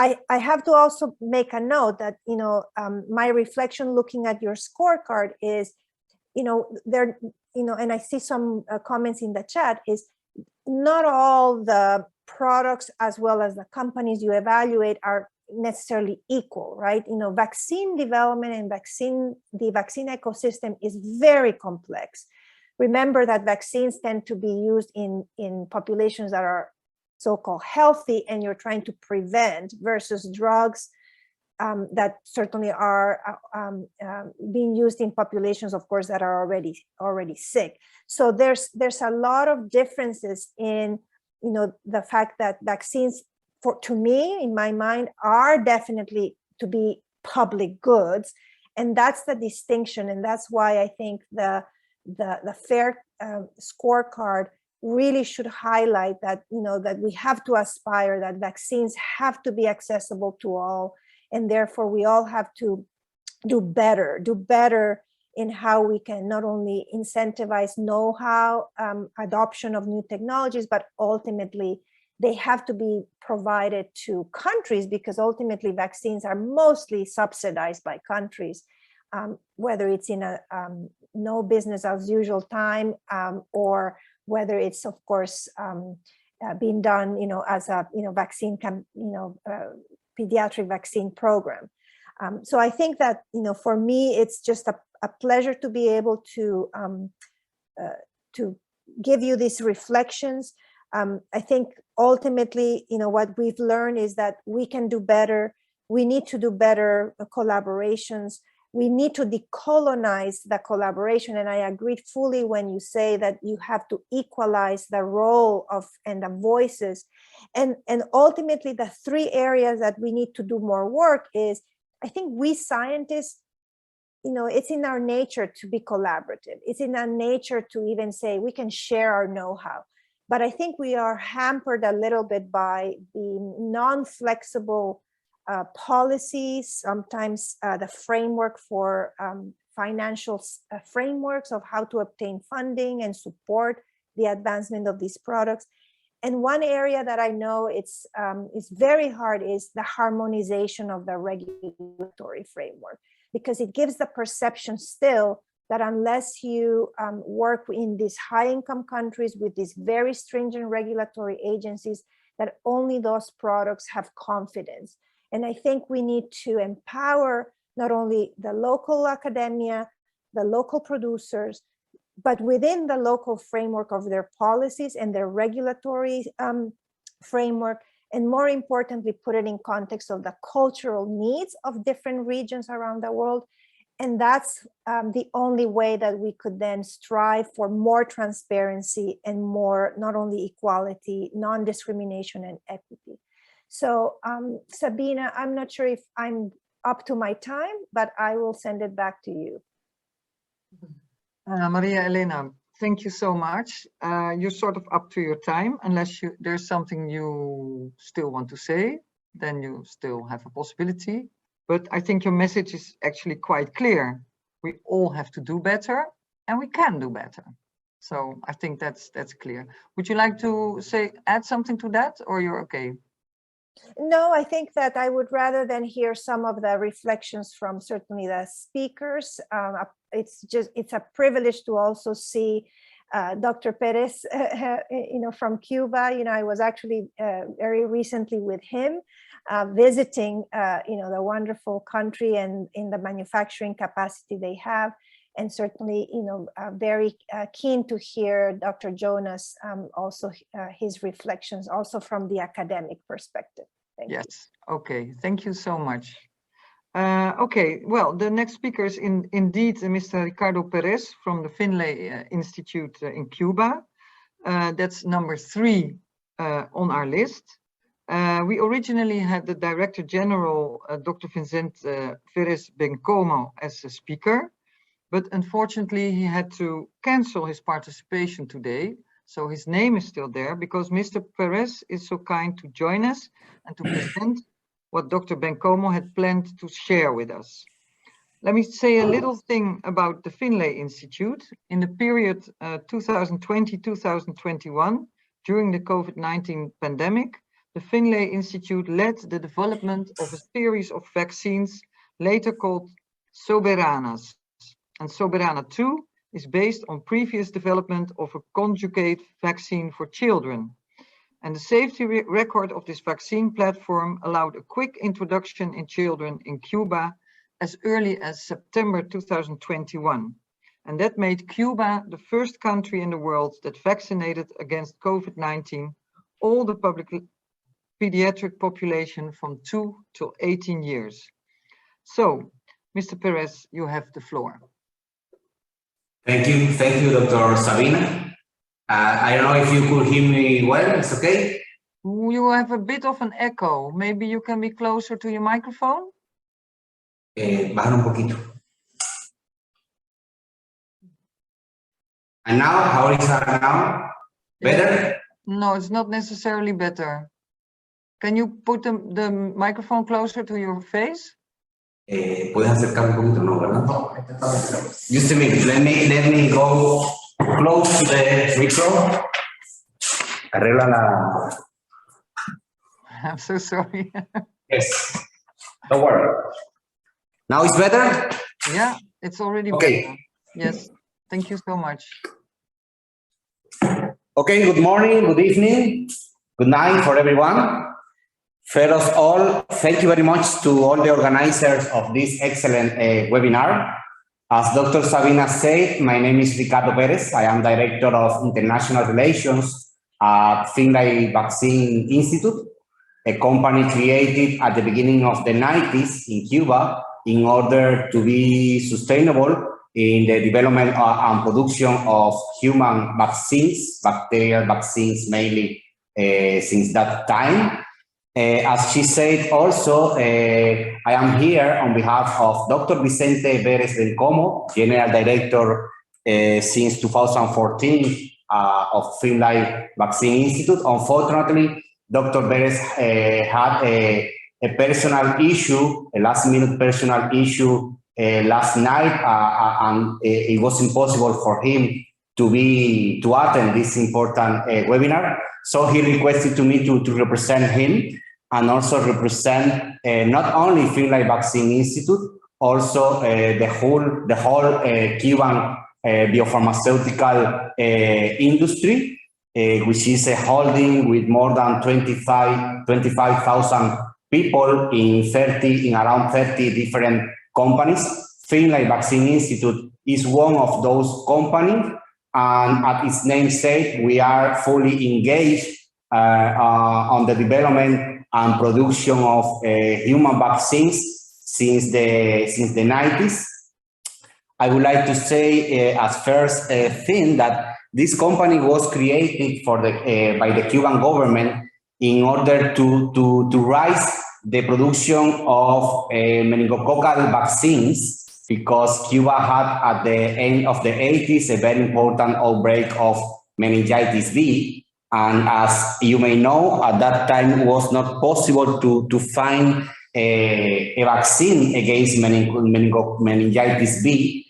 I have to also make a note that, my reflection looking at your scorecard is, there, and I see some comments in the chat, is not all the products as well as the companies you evaluate are necessarily equal, right? Vaccine development and the vaccine ecosystem is very complex. Remember that vaccines tend to be used in populations that are so-called healthy, and you're trying to prevent, versus drugs that certainly are being used in populations, of course, that are already sick. So there's a lot of differences in the fact that vaccines, to me, in my mind, are definitely to be public goods, and that's the distinction, and that's why I think the FAIR scorecard really should highlight that that we have to aspire that vaccines have to be accessible to all, and therefore we all have to do better in how we can not only incentivize know-how, adoption of new technologies, but ultimately they have to be provided to countries, because ultimately vaccines are mostly subsidized by countries, whether it's in a no business as usual time, or whether it's, of course, being done, as a, vaccine pediatric vaccine program. So I think that, for me, it's just a pleasure to be able to give you these reflections. I think ultimately, what we've learned is that we can do better. We need to do better collaborations. We need to decolonize the collaboration. And I agreed fully when you say that you have to equalize the role of and the voices. And ultimately, the three areas that we need to do more work is, I think we scientists, it's in our nature to be collaborative. It's in our nature to even say we can share our know-how. But I think we are hampered a little bit by the non-flexible policies, sometimes the framework for financial frameworks of how to obtain funding and support the advancement of these products. And one area that I know it's very hard is the harmonization of the regulatory framework, because it gives the perception still that unless you work in these high-income countries with these very stringent regulatory agencies, that only those products have confidence. And I think we need to empower not only the local academia, the local producers, but within the local framework of their policies and their regulatory framework, and more importantly, put it in context of the cultural needs of different regions around the world. And that's the only way that we could then strive for more transparency and more, not only equality, non-discrimination and equity. So Sabina, I'm not sure if I'm up to my time, but I will send it back to you. Maria Elena, thank you so much. You're sort of up to your time, unless there's something you still want to say, then you still have a possibility. But I think your message is actually quite clear. We all have to do better, and we can do better. So I think that's clear. Would you like to add something to that, or you're okay? No, I think that I would rather than hear some of the reflections from certainly the speakers. It's a privilege to also see Dr. Pérez, from Cuba. I was actually very recently with him, visiting, the wonderful country and in the manufacturing capacity they have. And certainly, very keen to hear Dr. Jonas, also his reflections, also from the academic perspective. Thank you. Okay, thank you so much. Okay, well, the next speaker is indeed Mr. Ricardo Pérez from the Finlay Institute in Cuba. That's number 3 on our list. We originally had the Director General, Dr. Vicente Verez Bencomo, as a speaker, but unfortunately he had to cancel his participation today. So his name is still there because Mr. Pérez is so kind to join us and to present what Dr. Bencomo had planned to share with us. Let me say a little thing about the Finlay Institute. In the period 2020-2021, during the COVID-19 pandemic, the Finlay Institute led the development of a series of vaccines, later called Soberanas. And Soberana 2 is based on previous development of a conjugate vaccine for children. And the safety record of this vaccine platform allowed a quick introduction in children in Cuba as early as September 2021. And that made Cuba the first country in the world that vaccinated against COVID-19 all the public pediatric population from 2 to 18 years. So, Mr. Pérez, you have the floor. Thank you, Dr. Sabina. I don't know if you could hear me well, it's okay? You have a bit of an echo. Maybe you can be closer to your microphone? Bajar un poquito. And now, how is that now? Better? No, it's not necessarily better. Can you put the microphone closer to your face? Puedes acercar un poquito, no, ¿verdad? Just a minute, let me go close to the micro. Arregla I'm so sorry. Yes, don't worry. Now it's better? Yeah, it's already Okay. better. Yes, thank you so much. Okay, good morning, good evening, good night for everyone. First of all, thank you very much to all the organizers of this excellent webinar. As Dr. Sabina said, my name is Ricardo Pérez. I am Director of International Relations at Finlay Vaccine Institute, a company created at the beginning of the 90s in Cuba in order to be sustainable in the development and production of human vaccines, bacterial vaccines mainly since that time. As she said also, I am here on behalf of Dr. Vicente Verez Bencomo, General Director since 2014 of Finlay Vaccine Institute. Unfortunately, Dr. Verez had a personal issue, a last-minute personal issue last night, and it was impossible for him to attend this important webinar. So he requested to me to represent him and also represent not only Finlay Vaccine Institute, also the whole Cuban biopharmaceutical industry, which is a holding with more than 25,000 people in around 30 different companies. Finlay Vaccine Institute is one of those companies, and as its name said, we are fully engaged on the development and production of human vaccines since the 90s. I would like to say as first thing that this company was created by the Cuban government in order to rise the production of meningococcal vaccines, because Cuba had at the end of the 80s a very important outbreak of meningitis B. And as you may know, at that time it was not possible to find a vaccine against meningitis B.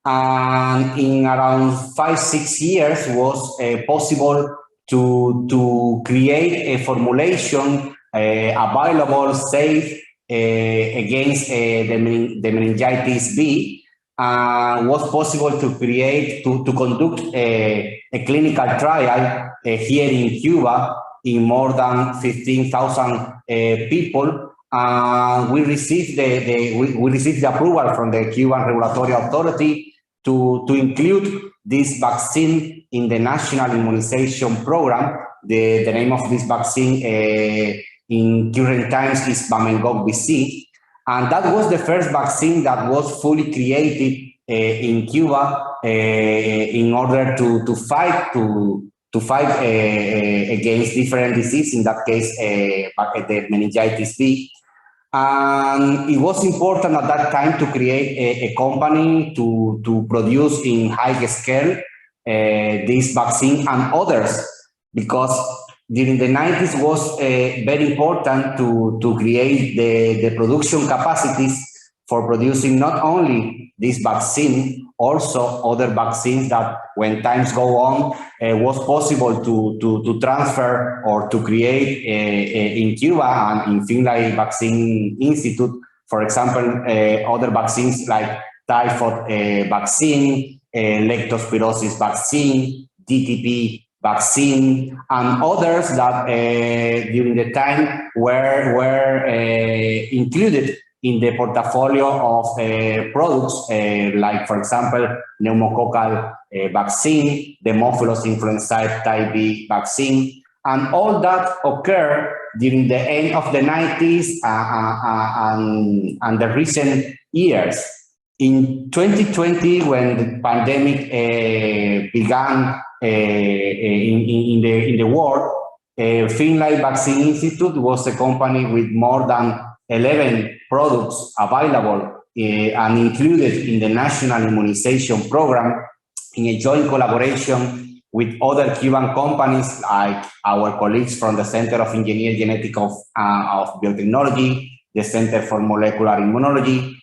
And in around 5-6 years was possible to create a formulation available, safe against the meningitis B. Was possible to conduct a clinical trial here in Cuba in more than 15,000 people. We received the approval from the Cuban regulatory authority to include this vaccine in the national immunization program. The name of this vaccine in current times is Bamengoc-BC. And that was the first vaccine that was fully created in Cuba in order to fight against different diseases, in that case, the meningitis B. And it was important at that time to create a company to produce in high scale this vaccine and others, because during the 90s was very important to create the production capacities for producing not only this vaccine, also other vaccines that when times go on was possible to transfer or to create in Cuba and in Finlay Vaccine Institute. For example, other vaccines like typhoid vaccine, leptospirosis vaccine, DTP vaccine, and others that during the time were included in the portfolio of products, like, for example, pneumococcal vaccine, the Haemophilus influenzae type B vaccine, and all that occurred during the end of the 90s and the recent years. In 2020, when the pandemic began in the world, Finlay Vaccine Institute was a company with more than 11 products available and included in the national immunization program in a joint collaboration with other Cuban companies like our colleagues from the Center of Engineered Genetics of Biotechnology, the Center for Molecular Immunology.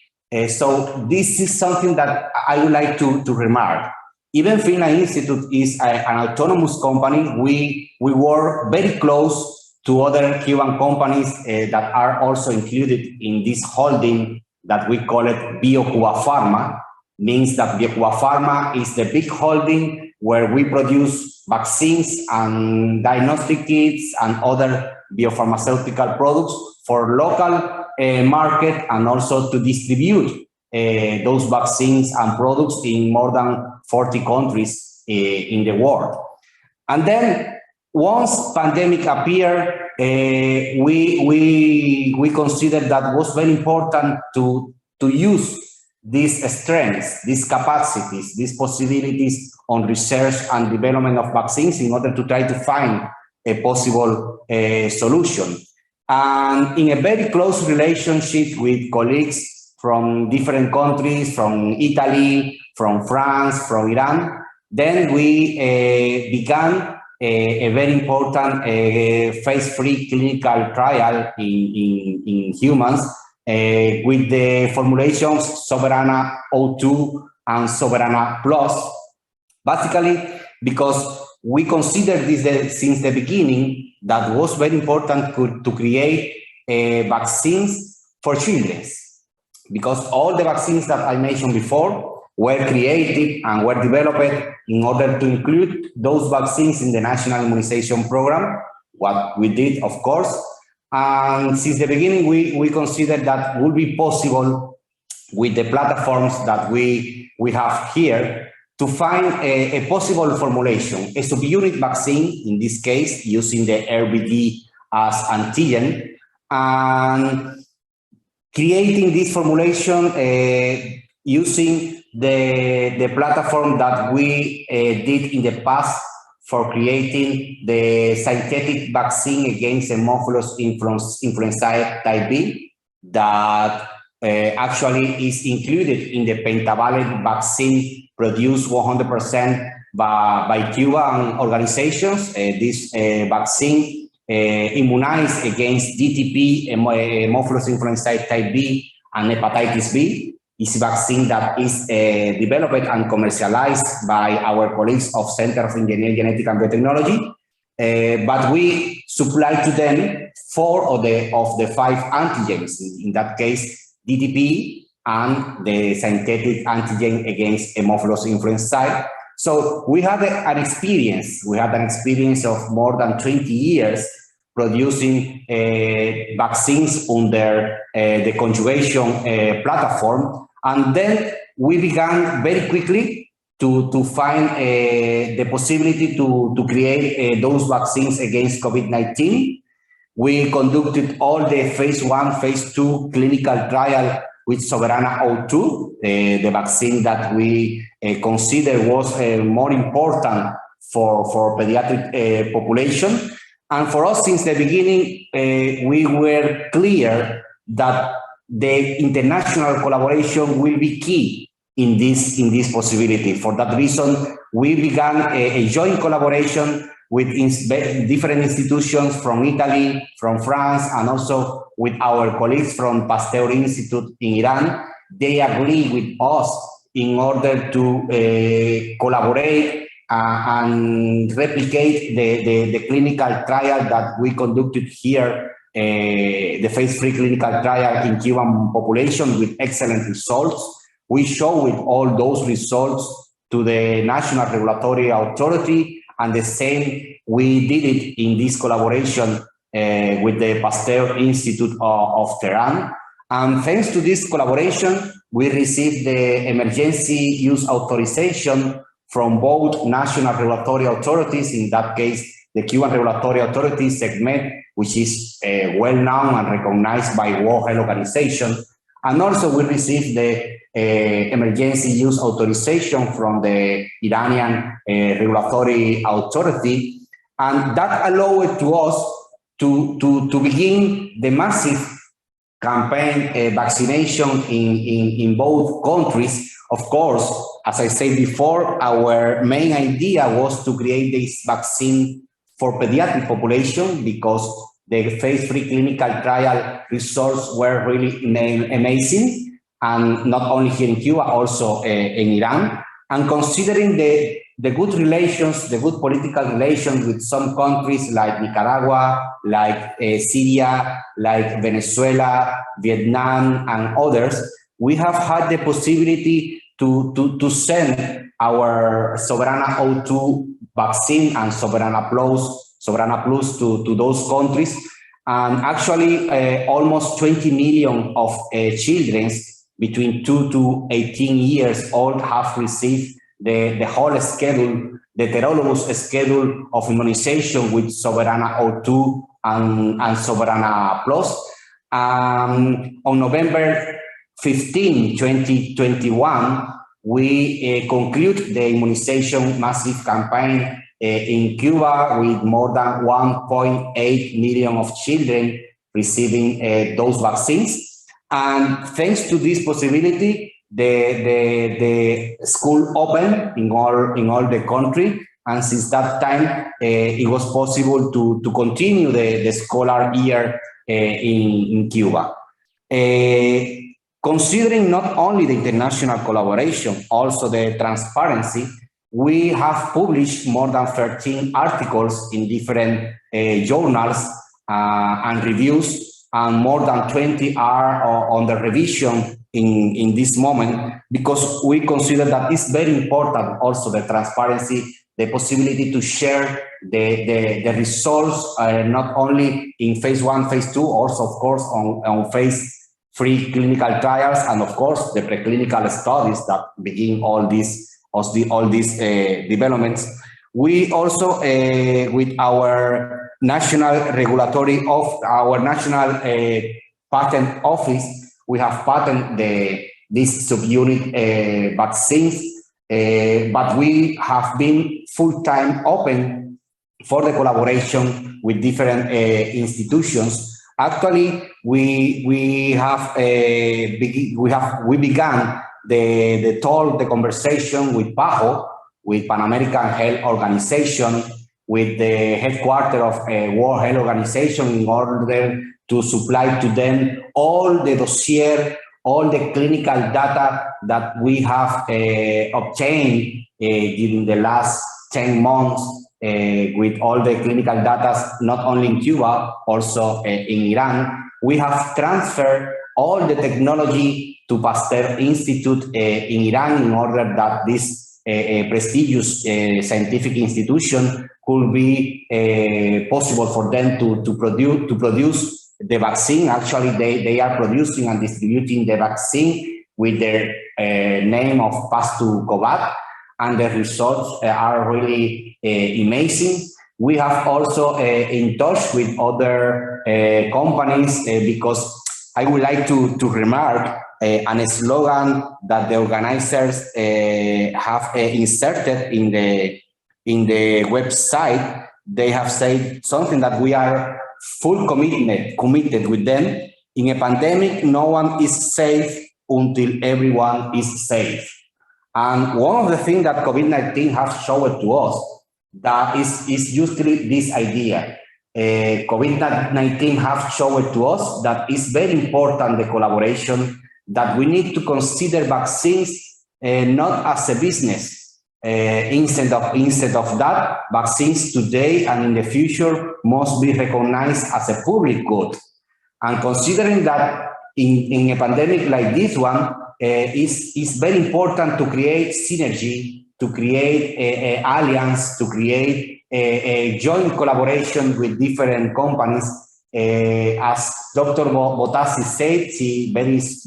So this is something that I would like to remark. Even Finlay Institute is an autonomous company. We work very close two other Cuban companies that are also included in this holding that we call it BioCuba Pharma. Means that BioCuba Pharma is the big holding where we produce vaccines and diagnostic kits and other biopharmaceutical products for local market and also to distribute those vaccines and products in more than 40 countries in the world. And then once pandemic appeared, we considered that was very important to use these strengths, these capacities, these possibilities on research and development of vaccines in order to try to find a possible solution. And in a very close relationship with colleagues from different countries, from Italy, from France, from Iran, then we began a very important phase 3 clinical trial in humans with the formulations Soberana 02 and Soberana Plus, basically because we considered this since the beginning that was very important to create vaccines for children, because all the vaccines that I mentioned before were created and were developed in order to include those vaccines in the national immunization program, what we did, of course. And since the beginning, we considered that would be possible with the platforms that we have here to find a possible formulation, a subunit vaccine, in this case, using the RBD as antigen, and creating this formulation using the platform that we did in the past for creating the synthetic vaccine against Haemophilus influenzae type B that actually is included in the pentavalent vaccine produced 100% by Cuban organizations. This vaccine immunized against DTP, Haemophilus influenzae type B, and hepatitis B. Is a vaccine that is developed and commercialized by our colleagues of Center of Engineering, Genetic and Biotechnology, but we supply to them 4 of the 5 antigens, in that case DTP and the synthetic antigen against Haemophilus influenzae. So we had an experience of more than 20 years producing vaccines under the conjugation platform. And then we began very quickly to find the possibility to create those vaccines against COVID-19. We conducted all the phase 1, phase 2 clinical trial with Soberana 02, the vaccine that we consider was more important for pediatric population. And for us, since the beginning, we were clear that the international collaboration will be key in this possibility. For that reason, we began a joint collaboration with different institutions from Italy, from France, and also with our colleagues from Pasteur Institute in Iran. They agree with us in order to collaborate and replicate the clinical trial that we conducted here, the phase 3 clinical trial in Cuban population with excellent results. We showed all those results to the National Regulatory Authority, and the same we did it in this collaboration with the Pasteur Institute of Tehran. And thanks to this collaboration, we received the emergency use authorization from both national regulatory authorities, in that case, the Cuban Regulatory Authority, SECMED, which is well-known and recognized by World Health Organization. And also we received the emergency use authorization from the Iranian Regulatory Authority. And that allowed to us to begin the massive campaign vaccination in both countries. Of course, as I said before, our main idea was to create this vaccine for pediatric population because the phase 3 clinical trial results were really amazing, and not only here in Cuba, also in Iran. And considering the the good relations, the good political relations with some countries like Nicaragua, like Syria, like Venezuela, Vietnam, and others, we have had the possibility to send our Soberana O2 vaccine and Soberana Plus to those countries. And actually, almost 20 million of children between 2 to 18 years old have received the whole schedule, the heterologous schedule of immunization with Soberana O2 and Soberana Plus. On November 15, 2021, we conclude the immunization massive campaign in Cuba with more than 1.8 million of children receiving those vaccines. And thanks to this possibility, the school opened in all the country, and since that time it was possible to continue the scholar year in Cuba. Considering not only the international collaboration, also the transparency, we have published more than 13 articles in different journals and reviews, and more than 20 are on the revision in this moment, because we consider that it's very important also the transparency, the possibility to share the results, not only in phase 1, phase 2, also of course on phase 3 clinical trials, and of course the preclinical studies that begin all these developments. We also, with our national regulatory of our national patent office, we have patented this subunit vaccines, but we have been full-time open for the collaboration with different institutions. Actually, we began the conversation with PAHO, with Pan American Health Organization, with the headquarters of World Health Organization, in order to supply to them all the dossier, all the clinical data that we have obtained during the last 10 months, with all the clinical data, not only in Cuba, also in Iran. We have transferred all the technology to Pasteur Institute in Iran, in order that this prestigious scientific institution could be possible for them to produce the vaccine. Actually, they are producing and distributing the vaccine with their name of Pass2Covat, and the results are really amazing. We have also in touch with other companies, because I would like to remark a slogan that the organizers have inserted in the website. They have said something that we are full committed with them. In a pandemic, no one is safe until everyone is safe. And one of the things that COVID-19 has shown to us that is usually this idea. COVID-19 has shown to us that it's very important, the collaboration, that we need to consider vaccines not as a business. Instead of that, vaccines today and in the future must be recognized as a public good. And considering that in a pandemic like this one, it's very important to create synergy, to create a alliance, to create a joint collaboration with different companies. As Dr. Bottazzi said,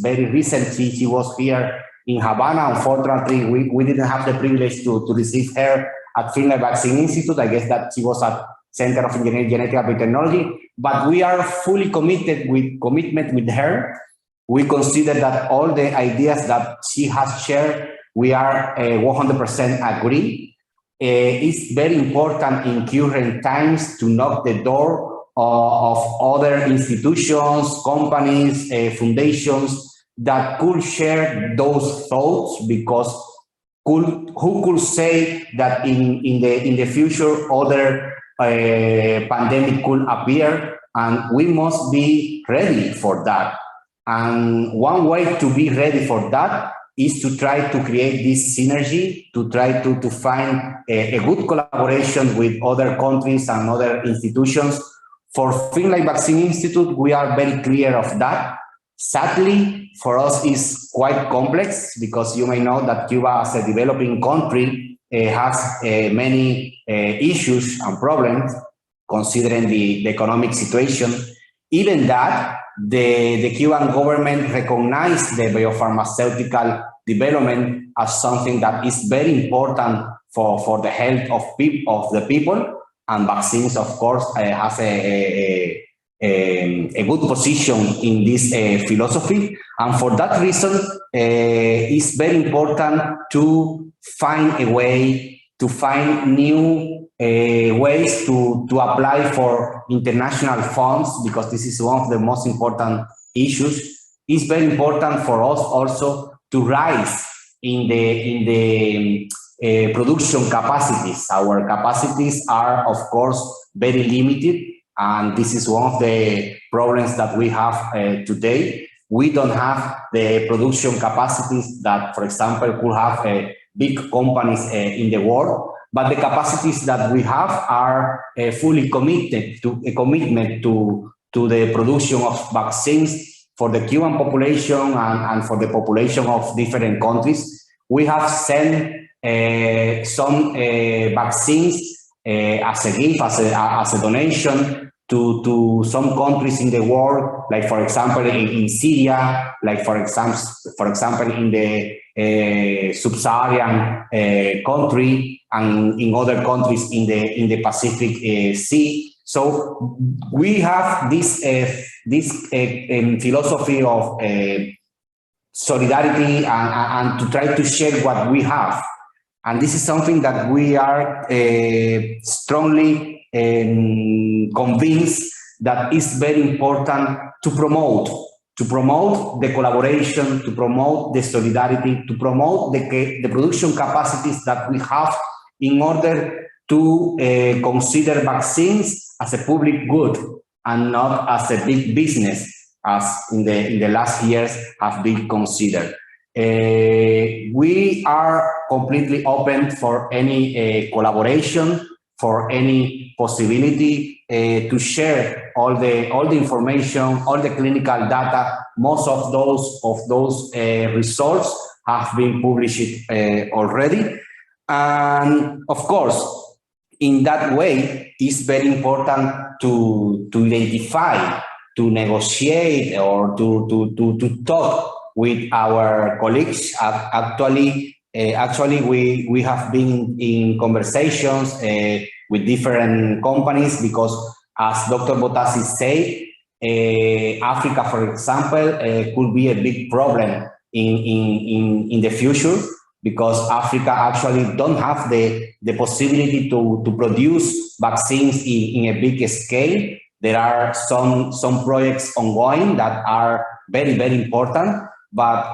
very recently she was here in Havana. Unfortunately, we didn't have the privilege to receive her at Finlay Vaccine Institute. I guess that she was at Center of Engineering, Genetic and Biotechnology. But we are fully committed with her. We consider that all the ideas that she has shared, we are 100% agree. It's very important in current times to knock the door of other institutions, companies, foundations that could share those thoughts, because who could say that in the future other pandemic could appear, and we must be ready for that. And one way to be ready for that is to try to create this synergy, to try to find a good collaboration with other countries and other institutions. For Finlay Vaccine Institute, we are very clear of that. Sadly, for us, is quite complex because you may know that Cuba, as a developing country, has many issues and problems considering the economic situation. Even that, the Cuban government recognized the biopharmaceutical development as something that is very important for the health of the people, and vaccines, of course, has a good position in this philosophy. And for that reason, it's very important to find a way, to find new ways to apply for international funds, because this is one of the most important issues. It's very important for us also to rise in the production capacities. Our capacities are, of course, very limited, and this is one of the problems that we have today. We don't have the production capacities that, for example, could have big companies in the world, but the capacities that we have are fully committed to a commitment to the production of vaccines for the Cuban population and for the population of different countries. We have sent some vaccines as a gift, as a donation to some countries in the world, like for example in Syria, like for example in the sub-Saharan country, and in other countries in the Pacific Sea. So we have this philosophy of solidarity and to try to share what we have. And this is something that we are strongly convinced that is very important to promote the collaboration, to promote the solidarity, to promote the production capacities that we have in order to consider vaccines as a public good and not as a big business, as in the last years have been considered. We are completely open for any collaboration, for any possibility to share all the information, all the clinical data. Most of those results have been published already, and of course, in that way, it's very important to identify, to negotiate, or to talk with our colleagues. Actually, we have been in conversations with different companies because, as Dr. Bottazzi said, Africa, for example, could be a big problem in the future, because Africa actually don't have the possibility to produce vaccines in a big scale. There are some projects ongoing that are very, very important, but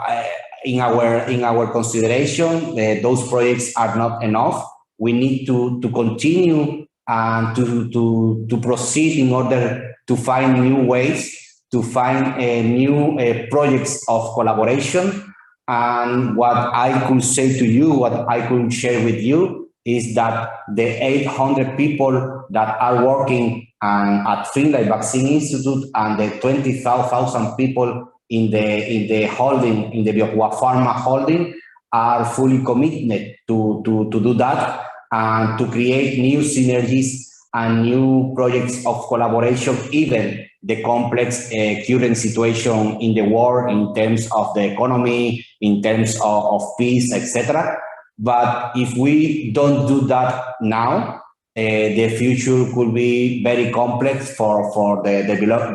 in our consideration, those projects are not enough. We need to continue and to proceed in order to find new ways, to find new projects of collaboration. And what I could say to you, what I could share with you, is that the 800 people that are working at Finlay Vaccine Institute and the 20,000 people in the holding, in the Pharma holding, are fully committed to do that and to create new synergies and new projects of collaboration, even the complex current situation in the world in terms of the economy, in terms of peace, etc. But if we don't do that now, the future could be very complex for the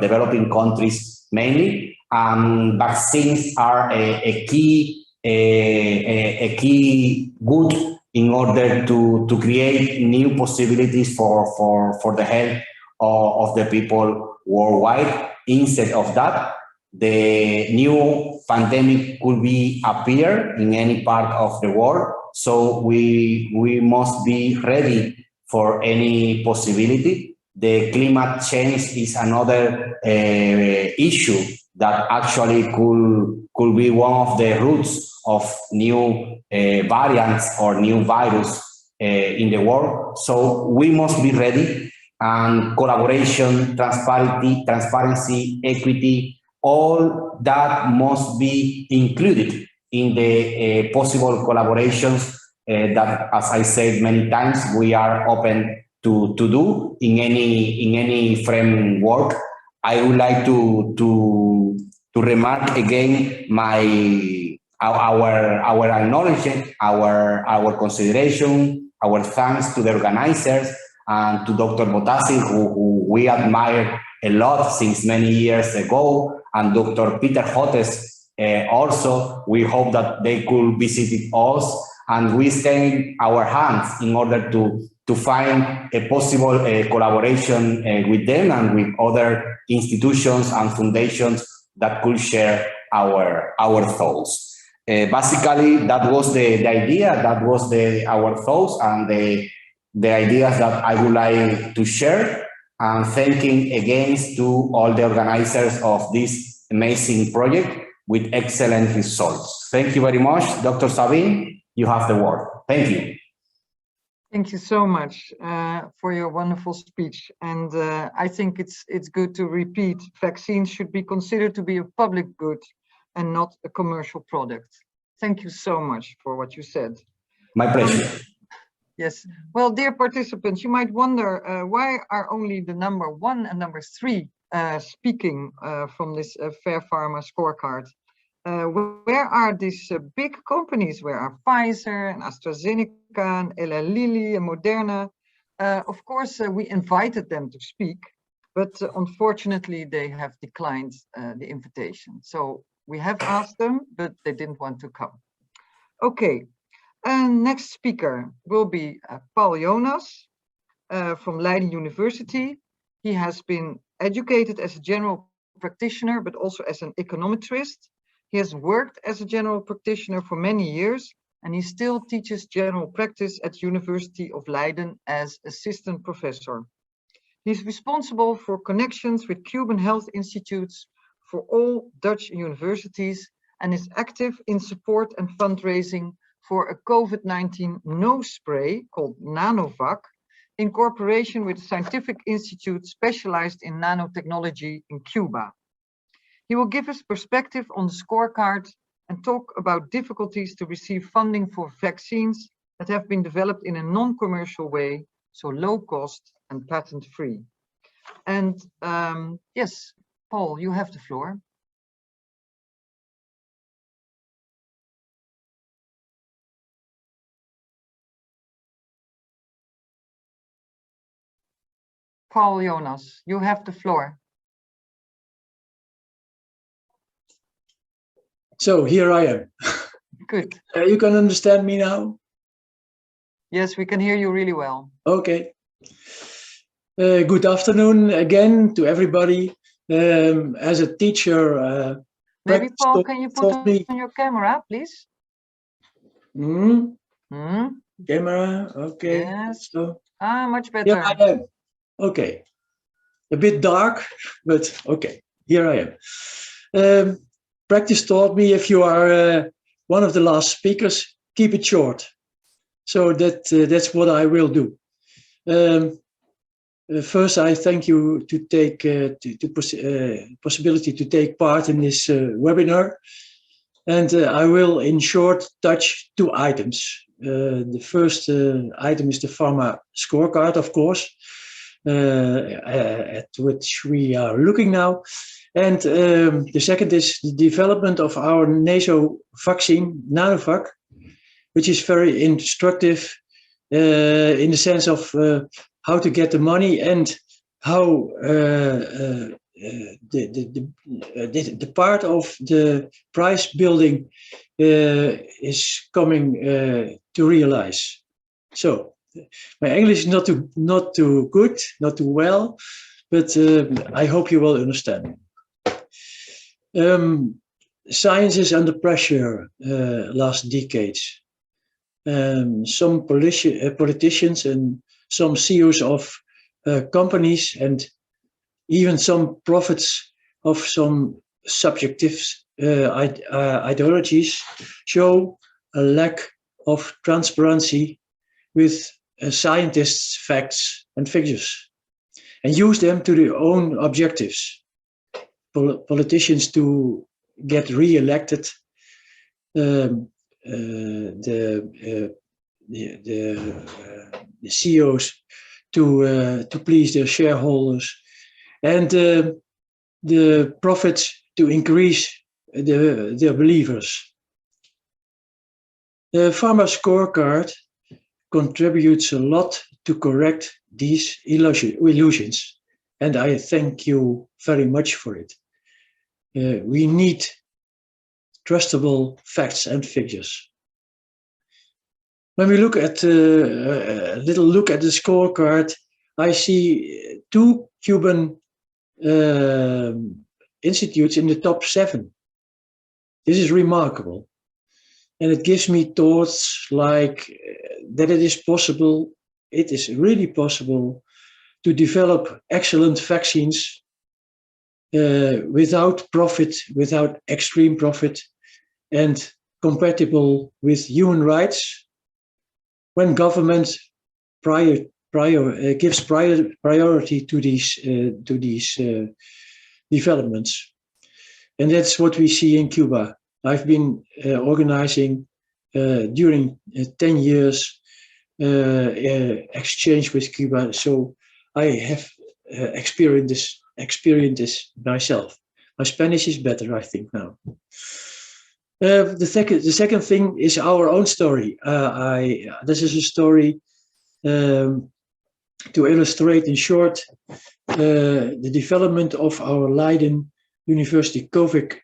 developing countries mainly. Vaccines are a key good in order to create new possibilities for the health of the people worldwide. Instead of that, the new pandemic could be appear in any part of the world. So we must be ready for any possibility. The climate change is another issue that actually could be one of the roots of new variants or new virus in the world. So we must be ready, and collaboration, transparency, equity, all that must be included in the possible collaborations that, as I said many times, we are open to do in any framework. I would like to remark again our acknowledgement, our consideration, our thanks to the organizers and to Dr. Bottazzi, who we admire a lot since many years ago, and Dr. Peter Hotes also. We hope that they could visit us, and we extend our hands in order to find a possible collaboration with them and with other institutions and foundations that could share our thoughts. Basically, that was the idea, that was our thoughts and the ideas that I would like to share. And thanking again to all the organizers of this amazing project with excellent results. Thank you very much. Dr. Sabine, you have the word. Thank you. Thank you so much for your wonderful speech. And I think it's good to repeat, vaccines should be considered to be a public good and not a commercial product. Thank you so much for what you said. My pleasure. Yes. Well, dear participants, you might wonder why are only the number 1 and number 3 speaking from this Fair Pharma Scorecard? Where are these big companies? Where are Pfizer and AstraZeneca and Eli Lilly and Moderna? Of course, we invited them to speak, but unfortunately, they have declined the invitation. So we have asked them, but they didn't want to come. Okay, and next speaker will be Paul Jonas from Leiden University. He has been educated as a general practitioner, but also as an econometrist. He has worked as a general practitioner for many years, and he still teaches general practice at University of Leiden as assistant professor. He's responsible for connections with Cuban health institutes for all Dutch universities and is active in support and fundraising for a COVID-19 nose spray called NanoVac in cooperation with a scientific institute specialized in nanotechnology in Cuba. He will give us perspective on the scorecard and talk about difficulties to receive funding for vaccines that have been developed in a non-commercial way, so low cost and patent-free. And yes, Paul, you have the floor. Paul Jonas, you have the floor. So here I am. Good. You can understand me now? Yes, we can hear you really well. Okay. Good afternoon again to everybody. As a teacher, maybe Paul, can you put on your camera, please? Camera, okay. Yes. So, much better. Here I am. Okay. A bit dark, but okay. Here I am. Practice taught me if you are one of the last speakers, keep it short. So that's what I will do. First, I thank you to take possibility to take part in this webinar, and I will, in short, touch 2 items. The first item is the Pharma Scorecard, of course, at which we are looking now. And the second is the development of our nasal vaccine, NanoVac, which is very instructive in the sense of how to get the money and how the part of the price building is coming to realize. So my English is not too good, not too well, but I hope you will understand. Science is under pressure last decades. Some politicians and some CEOs of companies and even some prophets of some subjective ideologies show a lack of transparency with scientists' facts and figures, and use them to their own objectives. Politicians to get re-elected, the CEOs to please their shareholders, and the profits to increase their believers. The Pharma Scorecard contributes a lot to correct these illusions, and I thank you very much for it. We need trustable facts and figures. When we look at a little look at the scorecard, I see 2 Cuban institutes in the top 7. This is remarkable. And it gives me thoughts like that it is possible, it is really possible to develop excellent vaccines without profit, without extreme profit, and compatible with human rights when government gives priority to these developments. And that's what we see in Cuba. I've been organizing during 10 years exchange with Cuba, so I have experienced this myself. My Spanish is better, I think, now. The second thing is our own story. This is a story to illustrate in short the development of our Leiden University COVID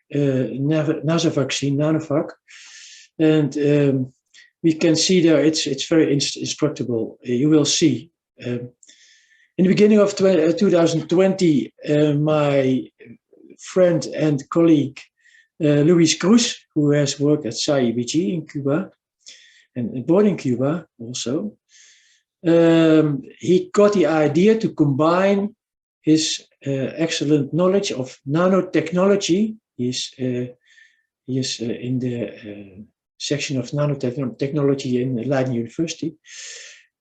nasal vaccine, Nanovac, and we can see there it's very instructable. You will see. In the beginning of 2020, my friend and colleague Luis Cruz, who has worked at SAIBG in Cuba and born in Cuba also, he got the idea to combine his excellent knowledge of nanotechnology. He is in the section of nanotechnology in Leiden University,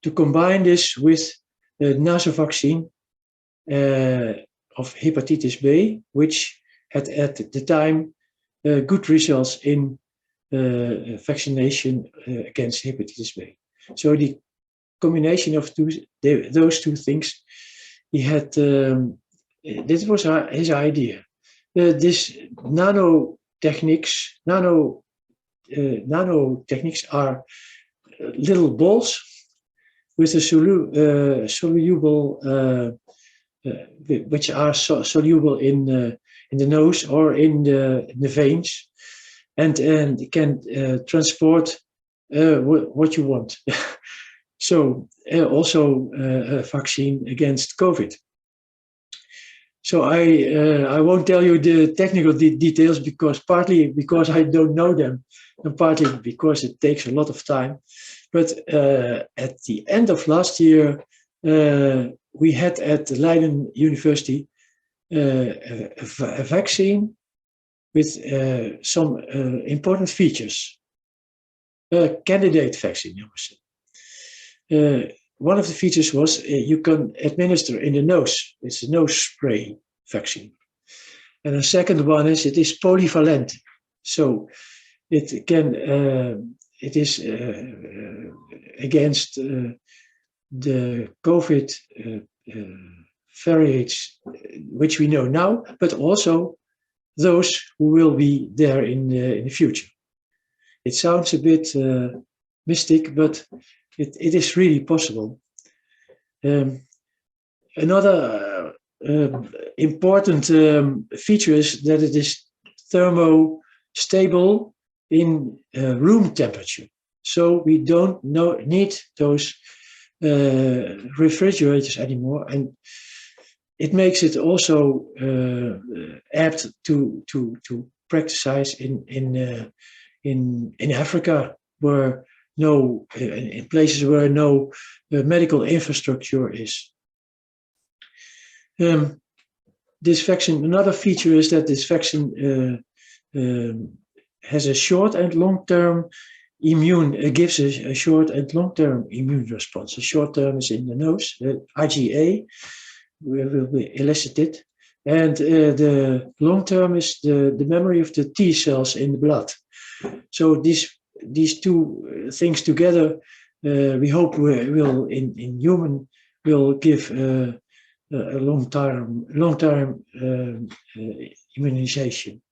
to combine this with the nasal vaccine of hepatitis B, which had at the time good results in vaccination against hepatitis B. So the combination of those two things, he had. This was his idea. This nanotechnics are little balls with a soluble, which are soluble in the nose or in the veins, and can transport what you want. So also a vaccine against COVID. So I won't tell you the technical details, partly because I don't know them, and partly because it takes a lot of time. But at the end of last year, we had at Leiden University a vaccine with some important features. A candidate vaccine, I would say. One of the features was you can administer in the nose. It's a nose spray vaccine. And the second one is it is polyvalent. So it can, it is against the COVID variants, which we know now, but also those who will be there in the future. It sounds a bit mystic, but it is really possible. Another important feature is that it is thermostable in room temperature. So we don't need those refrigerators anymore, and it makes it also apt to practice in Africa, where in places where no medical infrastructure is. The this vaccine, another feature is that this vaccine has a short and long-term gives a short and long-term immune response. The short term is in the nose, the IgA will be elicited, and the long term is the memory of the T cells in the blood. So these two things together, we hope will in human will give a long-term immunization.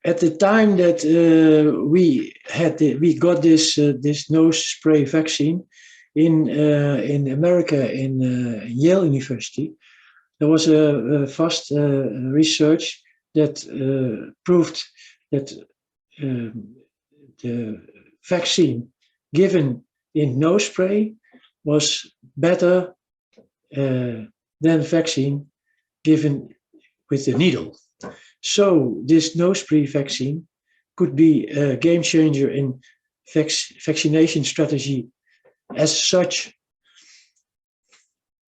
At the time that we got this nose spray vaccine in America, in Yale University, there was a fast research that proved that the vaccine given in nose spray was better than vaccine given with the needle. So this nose spray vaccine could be a game changer in vaccination strategy as such.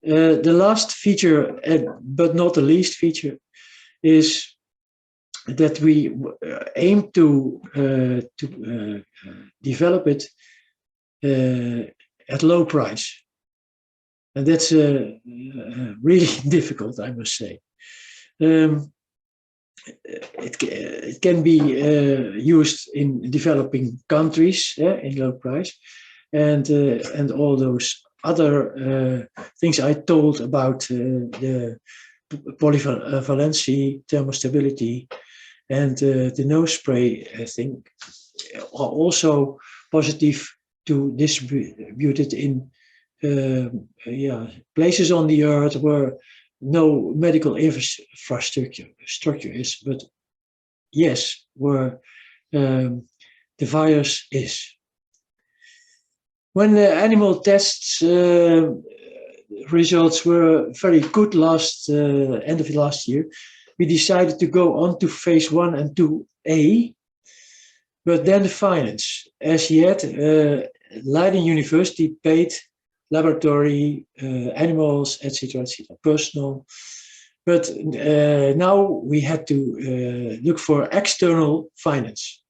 The last feature, but not the least feature, is that we aim to develop it at low price. And that's really difficult, I must say. It can be used in developing countries in low price, and all those other things I told about the polyvalency, thermostability, and the nose spray thing are also positive to distribute it in places on the earth where no medical infrastructure is, but yes, where the virus is. When the animal tests results were very good end of last year, we decided to go on to phase 1 and 2A, but then the finance. As yet, Leiden University paid laboratory, animals, etc., personal. But now we had to look for external finance.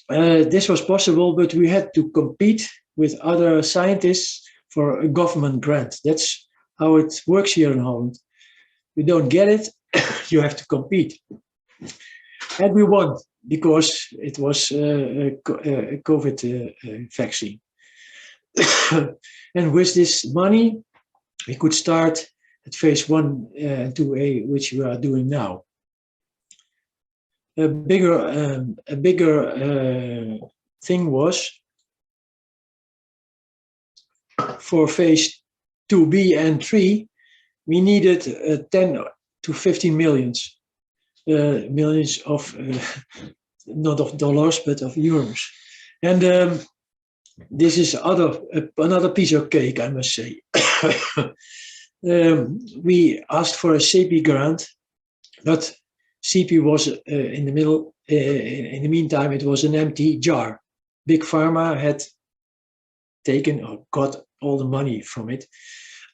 This was possible, but we had to compete with other scientists for a government grant. That's how it works here in Holland. You don't get it, you have to compete. And we won because it was a COVID vaccine. And with this money, we could start at phase 1 and 2A, which we are doing now. A bigger thing was for phase 2B and 3, we needed 10 to 15 millions of not of dollars but of euros, and this is another piece of cake, I must say. We asked for a CP grant, but CP was in the middle. In the meantime, it was an empty jar. Big Pharma had taken or got all the money from it.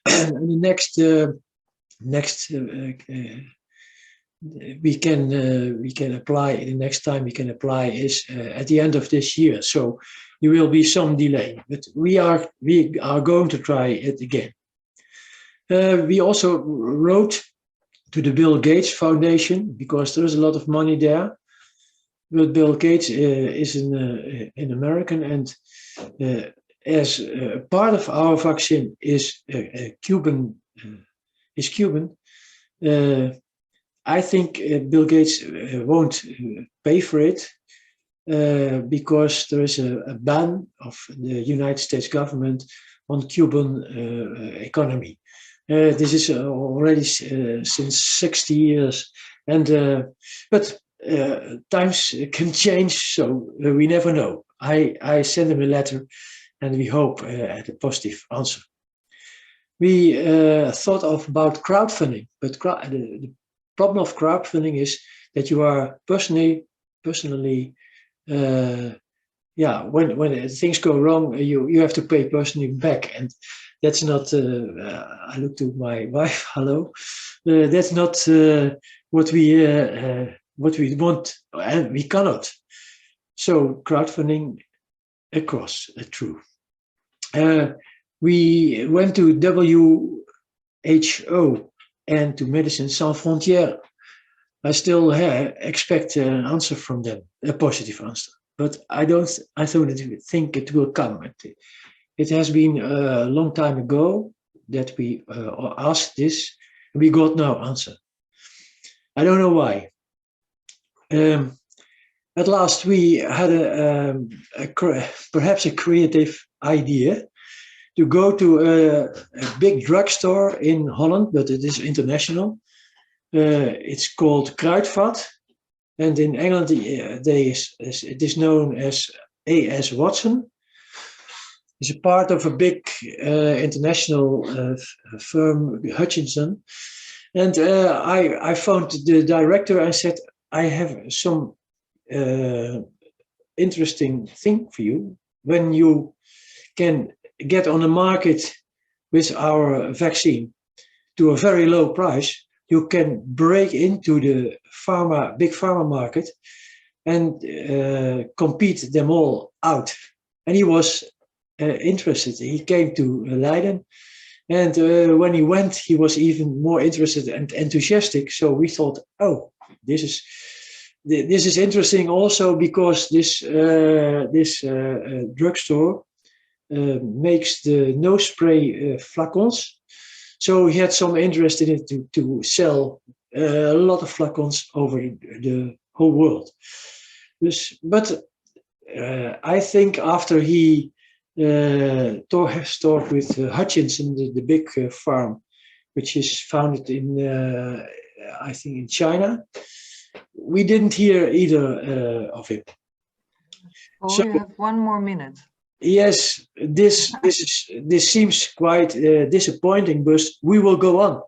And the next we can apply. The next time we can apply is at the end of this year. So there will be some delay, but we are going to try it again. We also wrote to the Bill Gates Foundation because there is a lot of money there. But Bill Gates is an American, and as part of our vaccine is Cuban. I think Bill Gates won't pay for it because there is a ban of the United States government on Cuban economy. This is already since 60 years, and but times can change, so we never know. I sent him a letter, and we hope at a positive answer. We thought about crowdfunding, but the problem of crowdfunding is that you are personally, when things go wrong, you have to pay personally back, and that's not, I look to my wife, hello, that's not what we want, and we cannot. So crowdfunding across, true. We went to WHO and to Médecins Sans Frontières. I still expect an answer from them, a positive answer, but I don't think it will come. It has been a long time ago that we asked this, and we got no answer. I don't know why. At last, we had perhaps a creative idea to go to a big drugstore in Holland, but it is international. It's called Kruidvat, and in England it is known as A.S. Watson. It's a part of a big international firm, Hutchinson. And I phoned the director and said, I have some interesting thing for you. When you can get on the market with our vaccine to a very low price, you can break into the big pharma market and compete them all out. And he was interested. He came to Leiden, and when he went, he was even more interested and enthusiastic. So we thought, oh, this is interesting also because this drugstore makes the nose spray flacons. So he had some interest in it to sell a lot of flacons over the whole world. But I think after he has talked with Hutchinson, the big farm, which is founded in, I think, in China, we didn't hear either of him. Oh, So, you have 1 more minute. Yes, this seems quite disappointing, but we will go on.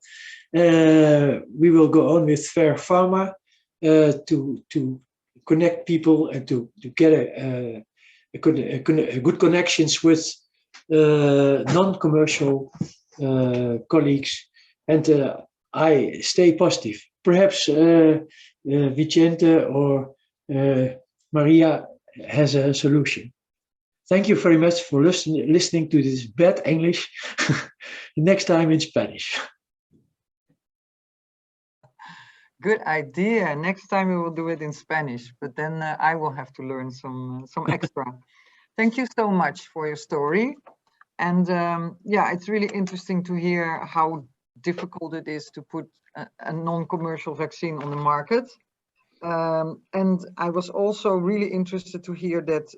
We will go on with Fair Pharma to connect people and to get a good connections with non-commercial colleagues, and I stay positive. Perhaps Vicente or Maria has a solution. Thank you very much for listening to this bad English. Next time in Spanish. Good idea. Next time we will do it in Spanish, but then I will have to learn some extra. Thank you so much for your story. And yeah, it's really interesting to hear how difficult it is to put a non-commercial vaccine on the market. And I was also really interested to hear that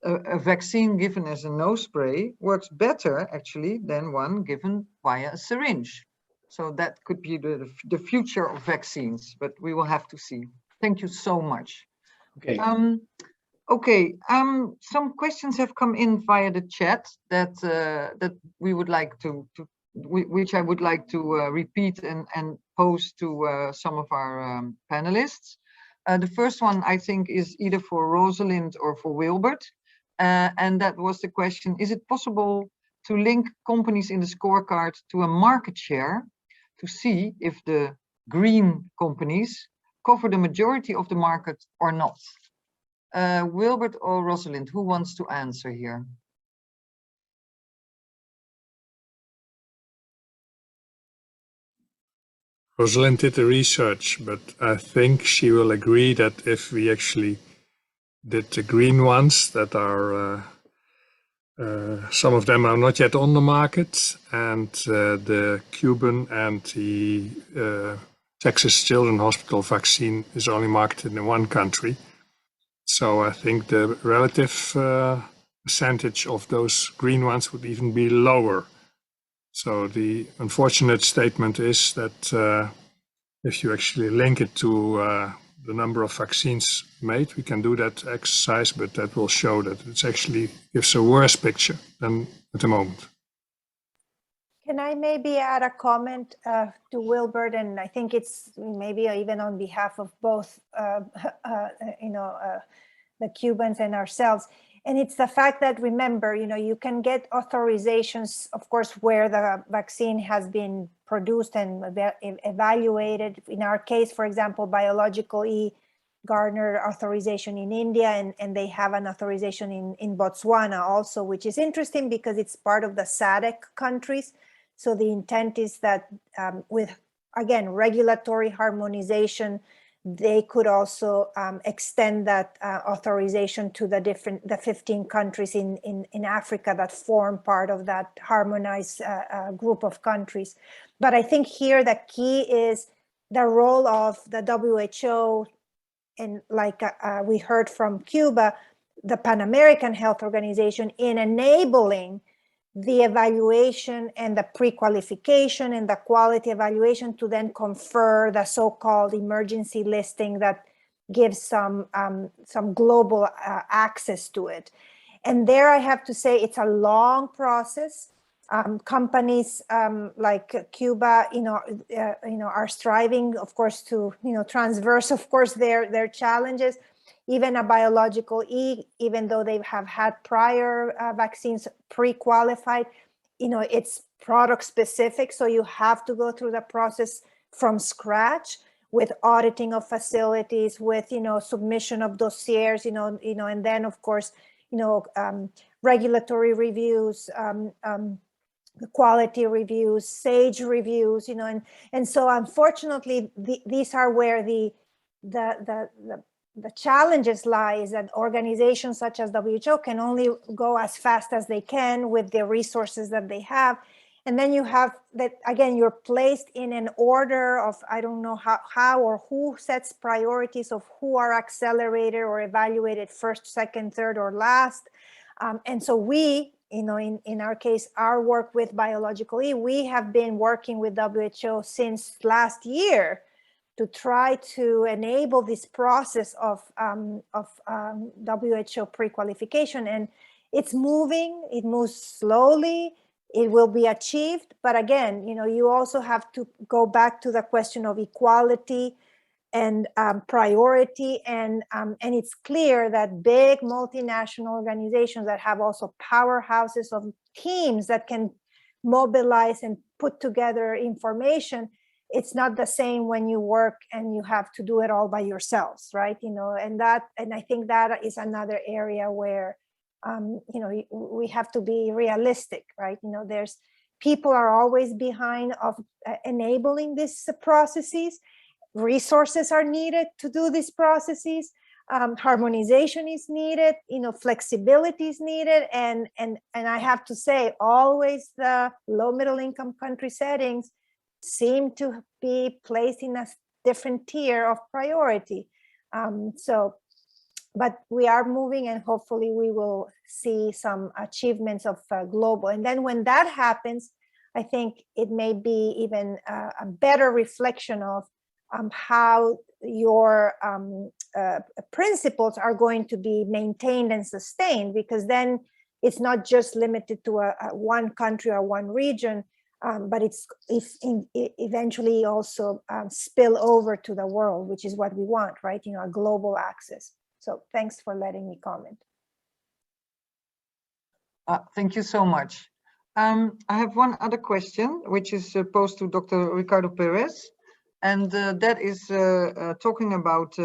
a vaccine given as a nose spray works better actually than one given via a syringe. So that could be the future of vaccines, but we will have to see. Thank you so much. Okay. Some questions have come in via the chat that we would like which I would like to repeat and pose to some of our panelists. The first one I think is either for Rosalind or for Wilbert. And that was the question, is it possible to link companies in the scorecard to a market share to see if the green companies cover the majority of the market or not? Wilbert or Rosalind, who wants to answer here? Rosalind did the research, but I think she will agree that if we actually did the green ones that are, some of them are not yet on the market, and the Cuban and the Texas Children's Hospital vaccine is only marketed in one country. So I think the relative percentage of those green ones would even be lower. So the unfortunate statement is that if you actually link it to the number of vaccines made, we can do that exercise, but that will show that it actually gives a worse picture than at the moment. Can I maybe add a comment to Wilbert? And I think it's maybe even on behalf of both, the Cubans and ourselves. And it's the fact that, remember, you can get authorizations, of course, where the vaccine has been produced and evaluated. In our case, for example, Biological E garnered authorization in India, and they have an authorization in Botswana also, which is interesting because it's part of the SADC countries. So the intent is that with, again, regulatory harmonization, they could also extend that authorization to the 15 countries in Africa that form part of that harmonized group of countries. But I think here the key is the role of the WHO, and like we heard from Cuba, the Pan American Health Organization, in enabling the evaluation and the pre-qualification and the quality evaluation to then confer the so-called emergency listing that gives some global access to it. And there I have to say it's a long process. Companies like Cuba, are striving, of course, to transverse, of course, their challenges. Even a Biological E, even though they have had prior vaccines pre-qualified, it's product specific. So you have to go through the process from scratch with auditing of facilities, with, submission of dossiers, and then of course, regulatory reviews, quality reviews, SAGE reviews, and so unfortunately, these are where the challenges lie, is that organizations such as WHO can only go as fast as they can with the resources that they have. And then you have that, again, you're placed in an order of, I don't know how or who sets priorities of who are accelerated or evaluated first, second, third, or last. And so we, in our case, our work with Biological E, we have been working with WHO since last year to try to enable this process of WHO pre-qualification. And it's moving, it moves slowly, it will be achieved. But again, you also have to go back to the question of equality and priority. And it's clear that big multinational organizations that have also powerhouses of teams that can mobilize and put together information, it's not the same when you work and you have to do it all by yourselves, right? And I think that is another area where, we have to be realistic, right? There's people are always behind of enabling these processes. Resources are needed to do these processes. Harmonization is needed. Flexibility is needed, and I have to say, always the low middle income country settings seem to be placed in a different tier of priority. But we are moving, and hopefully we will see some achievements of global. And then when that happens, I think it may be even a better reflection of how your principles are going to be maintained and sustained, because then it's not just limited to one country or one region, but it's eventually also spill over to the world, which is what we want, right? A global access. So thanks for letting me comment. Thank you so much. I have one other question, which is posed to Dr. Ricardo Pérez, and that is talking about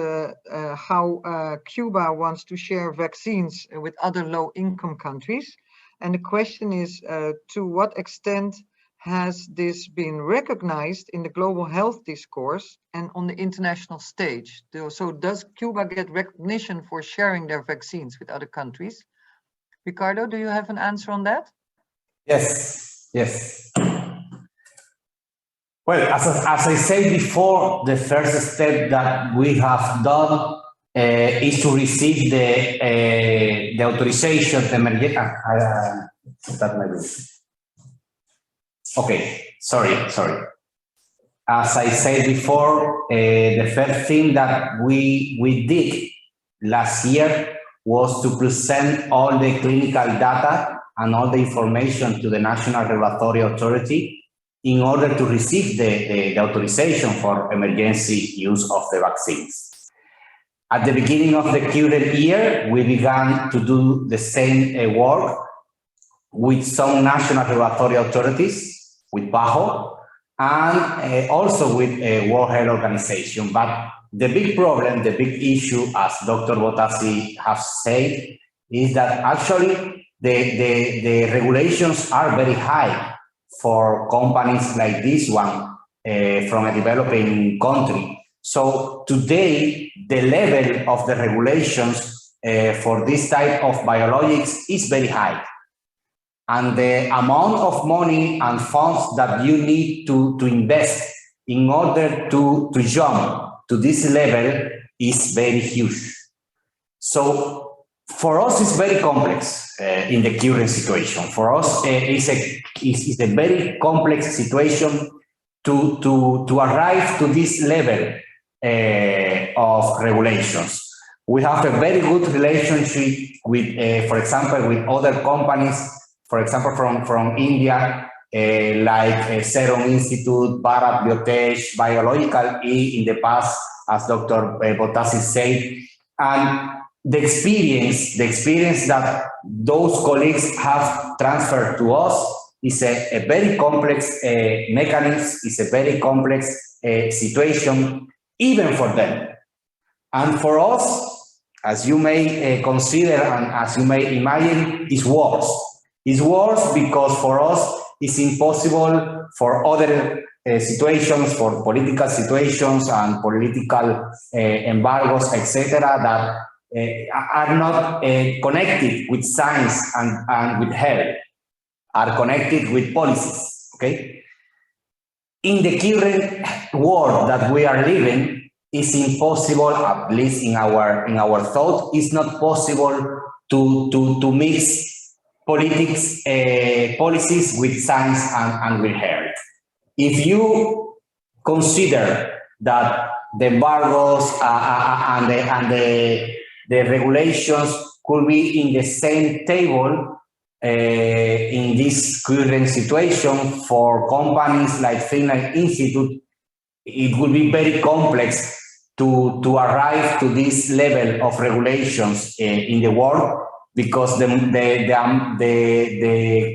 how Cuba wants to share vaccines with other low-income countries. And the question is, to what extent has this been recognized in the global health discourse and on the international stage? So does Cuba get recognition for sharing their vaccines with other countries? Ricardo, do you have an answer on that? Yes. Well, as I said before, the first step that we have done is to receive the authorization, Okay, sorry. As I said before, the first thing that we did last year was to present all the clinical data and all the information to the National Regulatory Authority in order to receive the authorization for emergency use of the vaccines. At the beginning of the current year, we began to do the same work with some national regulatory authorities, with PAHO, and also with World Health Organization. But the big problem, the big issue, as Dr. Bottazzi has said, is that actually the regulations are very high for companies like this one from a developing country. So today, the level of the regulations for this type of biologics is very high. And the amount of money and funds that you need to invest in order to jump to this level is very huge. So for us, it's very complex in the current situation. For us, it's a very complex situation to arrive to this level of regulations. We have a very good relationship with, for example, with other companies, for example, from India, like Serum Institute, Bharat Biotech, Biological E in the past, as Dr. Bottazzi said, and the experience that those colleagues have transferred to us is a very complex mechanism, is a very complex situation, even for them. And for us, as you may consider and as you may imagine, it's worse. It's worse because for us, it's impossible for other situations, for political situations and political embargoes, etc., that are not connected with science and with health, are connected with policies, okay? In the current world that we are living, it's impossible, at least in our thought, it's not possible to mix politics, policies with science and with health. If you consider that the embargoes and the regulations could be in the same table in this current situation for companies like Finlay Institute, it would be very complex to arrive to this level of regulations in the world, because the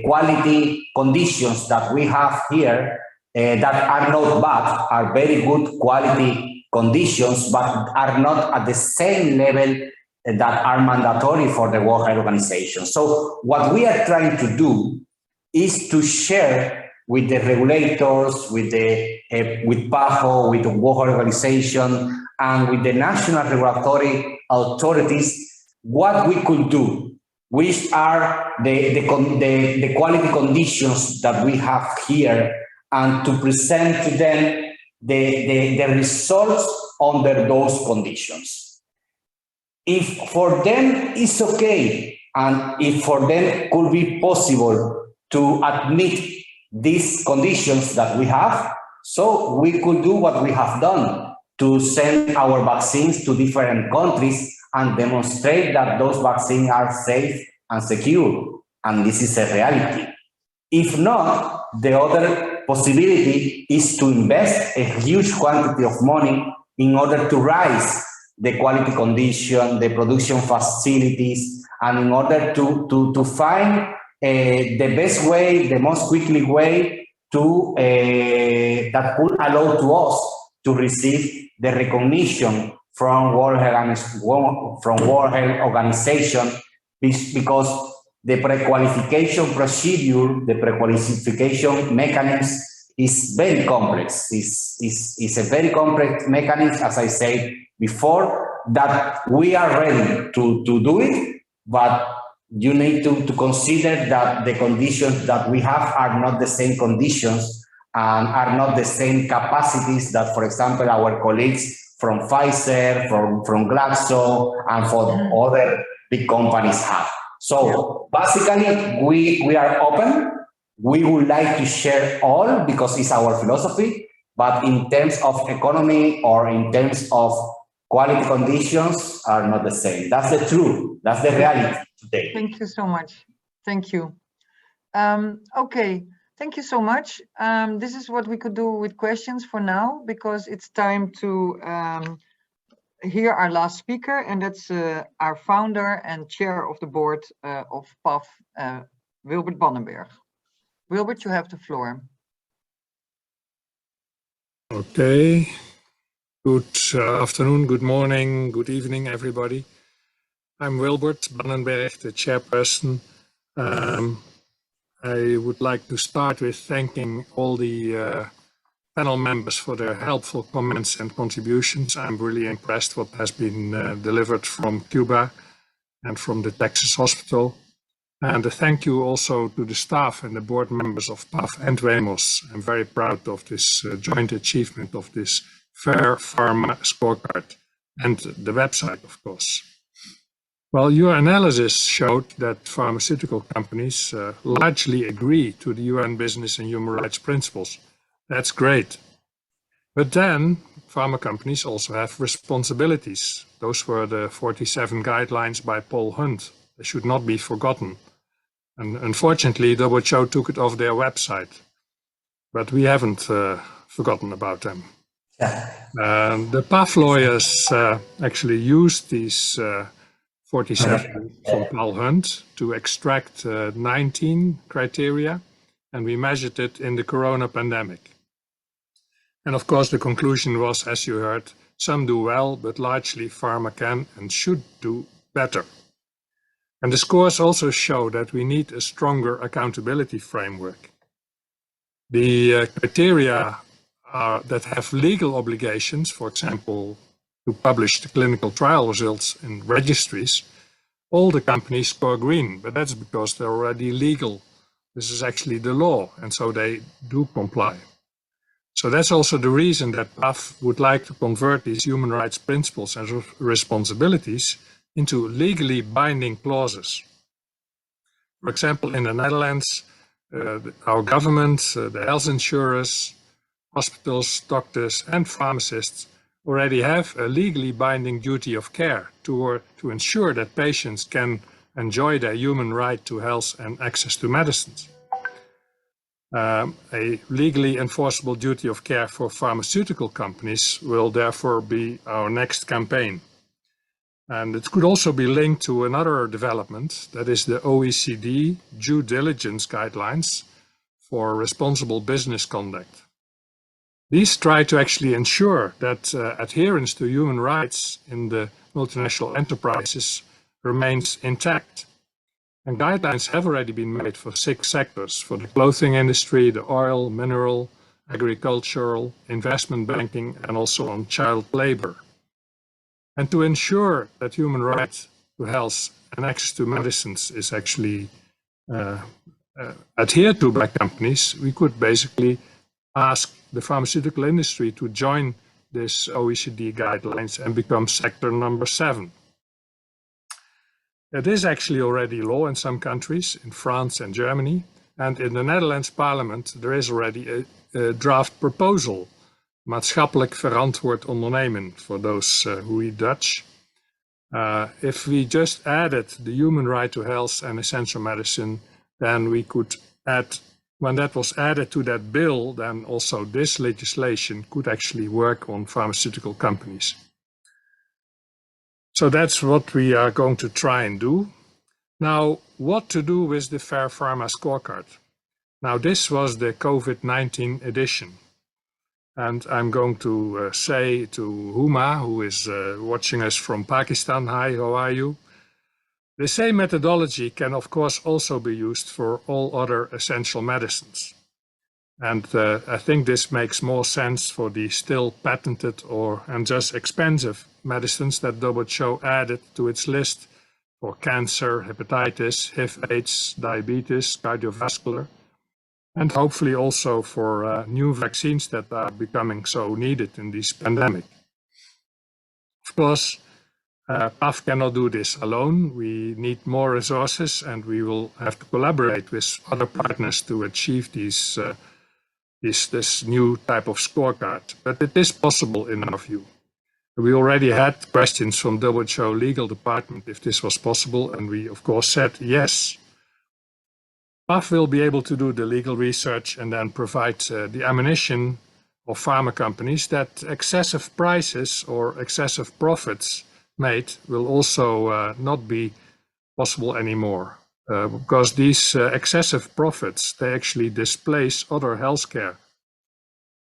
quality conditions that we have here that are not bad, are very good quality conditions, but are not at the same level that are mandatory for the World Health Organization. So what we are trying to do is to share with the regulators, with PAHO, with the World Health Organization, and with the national regulatory authorities, what we could do, which are the quality conditions that we have here, and to present to them the results under those conditions. If for them it's okay, and if for them could be possible to admit these conditions that we have, so we could do what we have done, to send our vaccines to different countries and demonstrate that those vaccines are safe and secure, and this is a reality. If not, the other possibility is to invest a huge quantity of money in order to raise the quality condition, the production facilities, and in order to find the best way, the most quickly way to that could allow to us to receive the recognition from World Health Organization, because the pre-qualification procedure, the pre-qualification mechanism is very complex. It's a very complex mechanism, as I said before, that we are ready to do it, but you need to consider that the conditions that we have are not the same conditions and are not the same capacities that, for example, our colleagues from Pfizer, from Glaxo, and for other big companies have. So basically, we are open. We would like to share all because it's our philosophy, but in terms of economy or in terms of quality conditions are not the same. That's the truth. That's the reality today. Thank you so much. Thank you. Okay, thank you so much. This is what we could do with questions for now, because it's time to hear our last speaker, and that's our founder and chair of the board of PAF, Wilbert Bannenberg. Wilbert, you have the floor. Okay. Good afternoon, good morning, good evening, everybody. I'm Wilbert Bannenberg, the chairperson. I would like to start with thanking all the panel members for their helpful comments and contributions. I'm really impressed what has been delivered from Cuba and from the Texas hospital. And a thank you also to the staff and the board members of PAF and Wemos. I'm very proud of this joint achievement of this fair pharma scorecard and the website, of course. Well, your analysis showed that pharmaceutical companies largely agree to the UN Business and Human Rights principles. That's great. But then pharma companies also have responsibilities. Those were the 47 guidelines by Paul Hunt. They should not be forgotten. And unfortunately, WHO took it off their website. But we haven't forgotten about them. The PAF lawyers actually used these 47 from Paul Hunt to extract 19 criteria, and we measured it in the corona pandemic. And of course, the conclusion was, as you heard, some do well, but largely pharma can and should do better. And the scores also show that we need a stronger accountability framework. The criteria that have legal obligations, for example, to publish the clinical trial results in registries, all the companies score green, but that's because they're already legal. This is actually the law, and so they do comply. So that's also the reason that PAF would like to convert these human rights principles and responsibilities into legally binding clauses. For example, in the Netherlands, our government, the health insurers, hospitals, doctors, and pharmacists already have a legally binding duty of care to ensure that patients can enjoy their human right to health and access to medicines. A legally enforceable duty of care for pharmaceutical companies will therefore be our next campaign. And it could also be linked to another development, that is the OECD due diligence guidelines for responsible business conduct. These try to actually ensure that adherence to human rights in the multinational enterprises remains intact. And guidelines have already been made for 6 sectors, for the clothing industry, the oil, mineral, agricultural, investment banking, and also on child labor. And to ensure that human rights to health and access to medicines is actually adhered to by companies, we could basically ask the pharmaceutical industry to join this OECD guidelines and become sector number 7. It is actually already law in some countries, in France and Germany, and in the Netherlands Parliament there is already a draft proposal, maatschappelijk verantwoord ondernemen, for those who read Dutch. If we just added the human right to health and essential medicine, then we could add, when that was added to that bill, then also this legislation could actually work on pharmaceutical companies. So that's what we are going to try and do. Now, what to do with the Fair Pharma Scorecard? Now, this was the COVID-19 edition. And I'm going to say to Huma, who is watching us from Pakistan, hi, how are you? The same methodology can, of course, also be used for all other essential medicines. And I think this makes more sense for the still patented and just expensive medicines that WHO added to its list for cancer, hepatitis, HIV, AIDS, diabetes, cardiovascular, and hopefully also for new vaccines that are becoming so needed in this pandemic. Of course, PAF cannot do this alone. We need more resources, and we will have to collaborate with other partners to achieve this new type of scorecard. But it is possible in our view. We already had questions from WHO legal department if this was possible, and we of course said yes. PAF will be able to do the legal research and then provide the ammunition of pharma companies that excessive prices or excessive profits made will also not be possible anymore. Because these excessive profits, they actually displace other healthcare.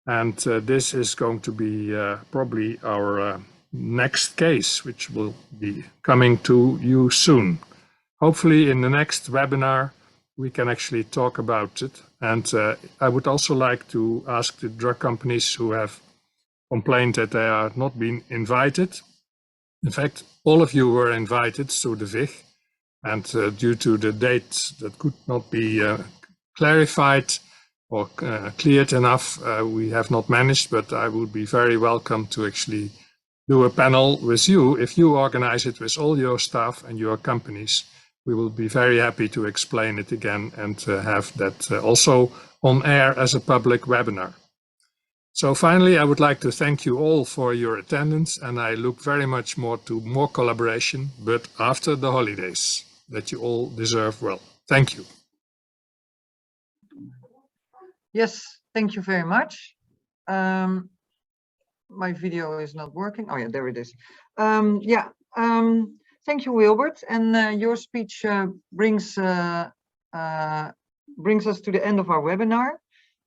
And this is going to be probably our next case, which will be coming to you soon. Hopefully in the next webinar, we can actually talk about it. And I would also like to ask the drug companies who have complained that they are not being invited. In fact, all of you were invited to the VIG. And due to the dates that could not be clarified or cleared enough, we have not managed, but I would be very welcome to actually do a panel with you. If you organize it with all your staff and your companies, we will be very happy to explain it again and have that also on air as a public webinar. So finally, I would like to thank you all for your attendance, and I look very much more to more collaboration, but after the holidays, that you all deserve well. Thank you. Yes, thank you very much. My video is not working. Oh yeah, there it is. Thank you, Wilbert. And your speech brings us to the end of our webinar.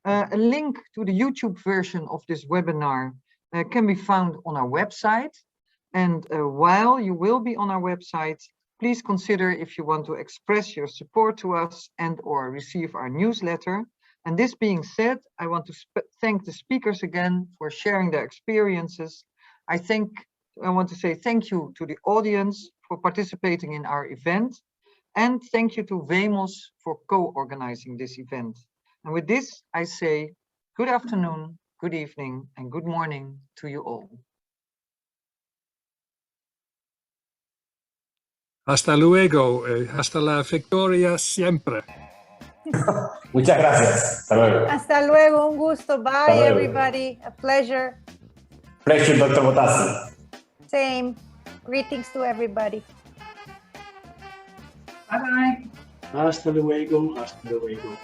A link to the YouTube version of this webinar can be found on our website. And while you will be on our website, please consider if you want to express your support to us and or receive our newsletter. And this being said, I want to thank the speakers again for sharing their experiences. I want to say thank you to the audience for participating in our event. And thank you to Wemos for co-organizing this event. And with this, I say good afternoon, good evening, and good morning to you all. Hasta luego, hasta la victoria siempre. Muchas gracias. Hasta luego. Hasta luego, un gusto. Bye, everybody. A pleasure. Pleasure, Dr. Bottazzi. Same. Greetings to everybody. Bye-bye. Hasta luego. Hasta luego.